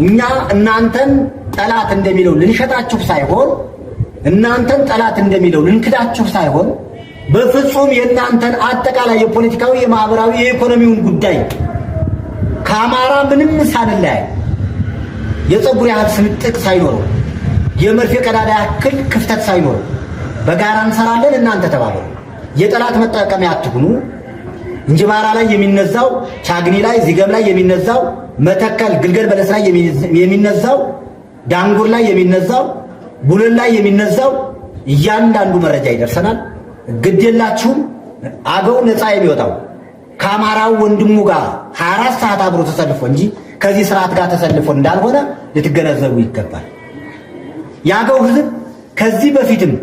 እኛ እናንተን ጠላት እንደሚለው ልንሸጣችሁ ሳይሆን እናንተን ጠላት እንደሚለው ልንክዳችሁ ሳይሆን በፍጹም የእናንተን አጠቃላይ የፖለቲካዊ፣ የማህበራዊ፣ የኢኮኖሚውን ጉዳይ ከአማራ ምንም ሳንለያይ የፀጉር ያህል ስንጥቅ ሳይኖረው የመርፌ ቀዳዳ ያክል ክፍተት ሳይኖረው በጋራ እንሰራለን። እናንተ ተባበሩ። የጠላት መጠቀሚያ አትሁኑ። እንጅባራ ላይ የሚነዛው፣ ቻግኒ ላይ፣ ዚገም ላይ የሚነዛው፣ መተከል ግልገል በለስ ላይ የሚነዛው፣ ዳንጉር ላይ የሚነዛው፣ ቡለን ላይ የሚነዛው እያንዳንዱ መረጃ ይደርሰናል። ግድ የላችሁም። አገው ነፃ የሚወጣው ከአማራው ወንድሙ ጋር 24 ሰዓት አብሮ ተሰልፎ እንጂ ከዚህ ስርዓት ጋር ተሰልፎ እንዳልሆነ ልትገነዘቡ ይገባል። የአገው ህዝብ ከዚህ በፊትም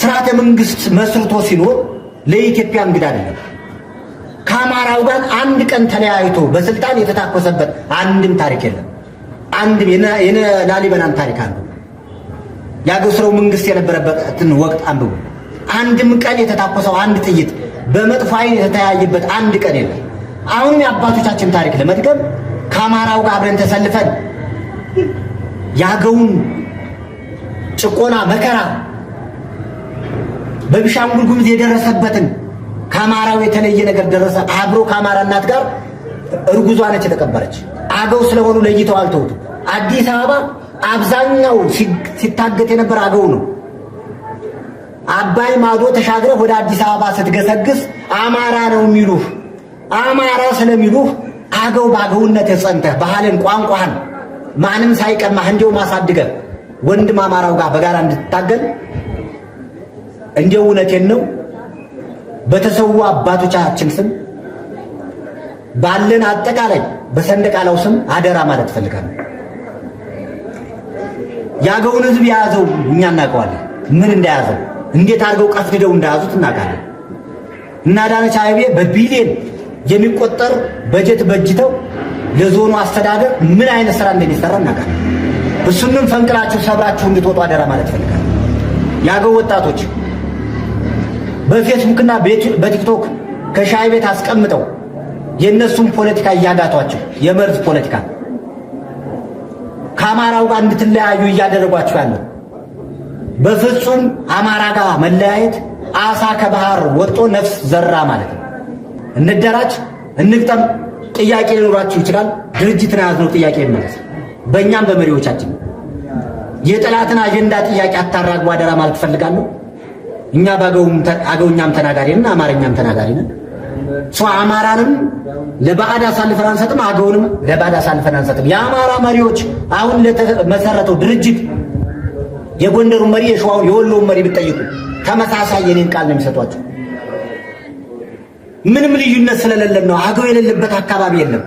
ስርዓተ መንግስት መስርቶ ሲኖር ለኢትዮጵያ እንግዳ አይደለም። ከአማራው ጋር አንድ ቀን ተለያይቶ በስልጣን የተታኮሰበት አንድም ታሪክ የለም። አንድም የነ ላሊበላን ታሪክ አንዱ የአገው ስርወ መንግስት የነበረበትን ወቅት አንብቡ። አንድም ቀን የተታኮሰው አንድ ጥይት በመጥፎ ዓይን የተተያየበት አንድ ቀን የለም። አሁንም የአባቶቻችን ታሪክ ለመድገም ከአማራው ጋር አብረን ተሰልፈን የአገውን ጭቆና መከራ በቤኒሻንጉል ጉሙዝ የደረሰበትን ከአማራው የተለየ ነገር ደረሰ። አብሮ ከአማራ እናት ጋር እርጉዟ ነች የተቀበረች። አገው ስለሆኑ ለይተው አልተውት። አዲስ አበባ አብዛኛው ሲታገት የነበረ አገው ነው። አባይ ማዶ ተሻግረህ ወደ አዲስ አበባ ስትገሰግስ አማራ ነው የሚሉህ። አማራ ስለሚሉህ አገው ባገውነት ጸንተህ ባህልን፣ ቋንቋህን ማንም ሳይቀማህ እንዲው ማሳድገህ ወንድም አማራው ጋር በጋራ እንድትታገል እንዲው እውነቴን ነው በተሰዉ አባቶቻችን ስም ባለን አጠቃላይ በሰንደቅ ዓላማው ስም አደራ ማለት ፈልጋለሁ። ያገውን ህዝብ የያዘው እኛ እናውቀዋለን። ምን እንደያዘው እንዴት አድርገው ቀፍድደው እንደያዙት እናውቃለን። እና አዳነች አቤቤ በቢሊየን የሚቆጠር በጀት በጅተው ለዞኑ አስተዳደር ምን አይነት ስራ እንደሚሰራ እናውቃለን። እሱንም ፈንቅላችሁ ሰብራችሁ እንድትወጡ አደራ ማለት ፈልጋለሁ። ያገው ወጣቶች በፌስቡክና በቲክቶክ ከሻይ ቤት አስቀምጠው የነሱን ፖለቲካ እያጋቷቸው የመርዝ ፖለቲካ ከአማራው ጋር እንድትለያዩ እያደረጓችሁ ያለው በፍጹም አማራ ጋር መለያየት አሳ ከባህር ወጥቶ ነፍስ ዘራ ማለት ነው። እንደራጅ እንግጠም። ጥያቄ ሊኖራችሁ ይችላል። ድርጅትን ያዝነው ጥያቄ ይመለስ። በእኛም በመሪዎቻችን የጠላትን አጀንዳ ጥያቄ አታራግቡ አደራ ማለት ፈልጋለሁ። እኛ አገውኛም ተናጋሪ ነን፣ አማርኛም ተናጋሪ ነን። አማራንም ለባዕድ አሳልፈን አንሰጥም፣ አገውንም ለባዕድ አሳልፈን አንሰጥም። የአማራ መሪዎች አሁን ለተመሰረተው ድርጅት የጎንደሩ መሪ፣ የሸዋው፣ የወሎው መሪ ብትጠይቁ ተመሳሳይ የኔን ቃል ነው የሚሰጧቸው። ምንም ልዩነት ስለሌለን ነው። አገው የሌለበት አካባቢ የለም።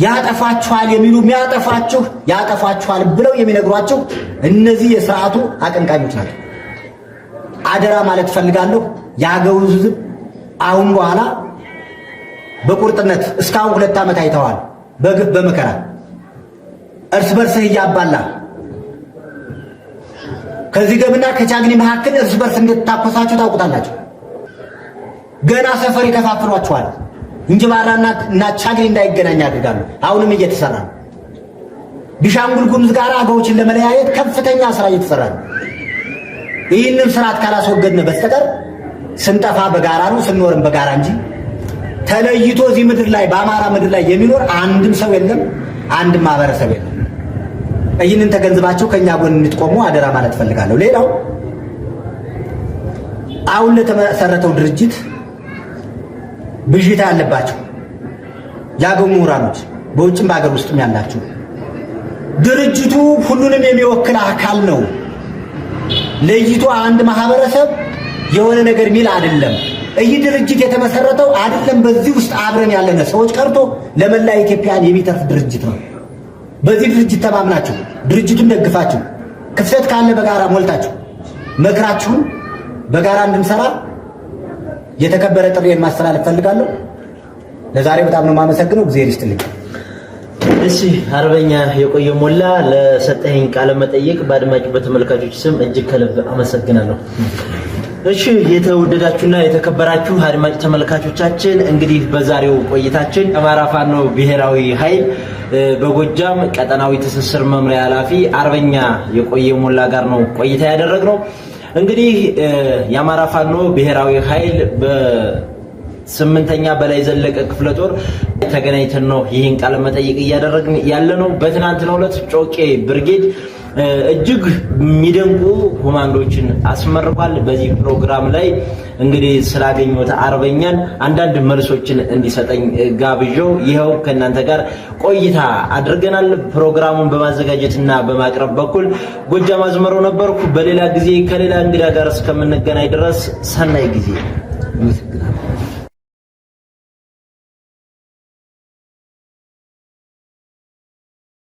ያጠፋችኋል የሚሉ የሚያጠፋችሁ ያጠፋችኋል ብለው የሚነግሯቸው እነዚህ የሥርዓቱ አቀንቃኞች ናቸው። አደራ ማለት ፈልጋለሁ። የአገው ሕዝብ አሁን በኋላ በቁርጥነት እስካሁን 2 ዓመት አይተዋል። በግፍ በመከራ እርስ በርስህ እያባላ ከዚህ ገብና ከቻግኒ መካከል እርስ በርስ እንድትታኮሳችሁ ታውቁታላችሁ። ገና ሰፈር ይከፋፍሏችኋል። እንጅባራና ቻግኒ እንዳይገናኝ ያደርጋሉ። አሁንም እየተሰራ ነው። ቤኒሻንጉል ጉሙዝ ጋር አገዎችን ለመለያየት ከፍተኛ ስራ እየተሰራ ነው። ይህንን ስርዓት ካላስወገድን በስተቀር ስንጠፋ በጋራ ነው፣ ስንኖርም በጋራ እንጂ ተለይቶ እዚህ ምድር ላይ በአማራ ምድር ላይ የሚኖር አንድም ሰው የለም፣ አንድም ማህበረሰብ የለም። ይህንን ተገንዝባችሁ ከኛ ጎን እንድትቆሙ አደራ ማለት ፈልጋለሁ። ሌላው አሁን ለተመሰረተው ድርጅት ብዥታ ያለባቸው የአገው ምሁራኖች በውጭም በአገር ውስጥም ያላችሁ ድርጅቱ ሁሉንም የሚወክል አካል ነው። ለይቶ አንድ ማህበረሰብ የሆነ ነገር ሚል አይደለም። ይህ ድርጅት የተመሰረተው አይደለም በዚህ ውስጥ አብረን ያለነ ሰዎች ቀርቶ ለመላ ኢትዮጵያን የሚተርፍ ድርጅት ነው። በዚህ ድርጅት ተማምናችሁ ድርጅቱን ደግፋችሁ ክፍተት ካለ በጋራ ሞልታችሁ መክራችሁን በጋራ እንድንሰራ የተከበረ ጥሪዬን ማስተላለፍ ፈልጋለሁ። ለዛሬ በጣም ነው የማመሰግነው። እግዚአብሔር ይስጥልኝ። እሺ አርበኛ የቆየ ሞላ ለሰጠኸኝ ቃለ መጠይቅ በአድማጭ በተመልካቾች ስም እጅግ ከልብ አመሰግናለሁ። እሺ የተወደዳችሁና የተከበራችሁ አድማጭ ተመልካቾቻችን እንግዲህ በዛሬው ቆይታችን አማራ ፋኖ ብሔራዊ ኃይል በጎጃም ቀጠናዊ ትስስር መምሪያ ኃላፊ አርበኛ የቆየ ሞላ ጋር ነው ቆይታ ያደረግነው። እንግዲህ የአማራ ፋኖ ብሔራዊ ኃይል በ8ኛ በላይ ዘለቀ ክፍለ ጦር ተገናኝተን ነው ይህን ቃለ መጠይቅ እያደረግን ያለነው። በትናንትናው ዕለት ጮቄ ብርጌድ እጅግ የሚደንቁ ኮማንዶችን አስመርቋል። በዚህ ፕሮግራም ላይ እንግዲህ ስላገኙት አርበኛን አንዳንድ መልሶችን እንዲሰጠኝ ጋብዣው ይኸው ከእናንተ ጋር ቆይታ አድርገናል። ፕሮግራሙን በማዘጋጀትና በማቅረብ በኩል ጎጃም አዝመረው ነበርኩ። በሌላ ጊዜ ከሌላ እንግዳ ጋር እስከምንገናኝ ድረስ ሰናይ ጊዜ።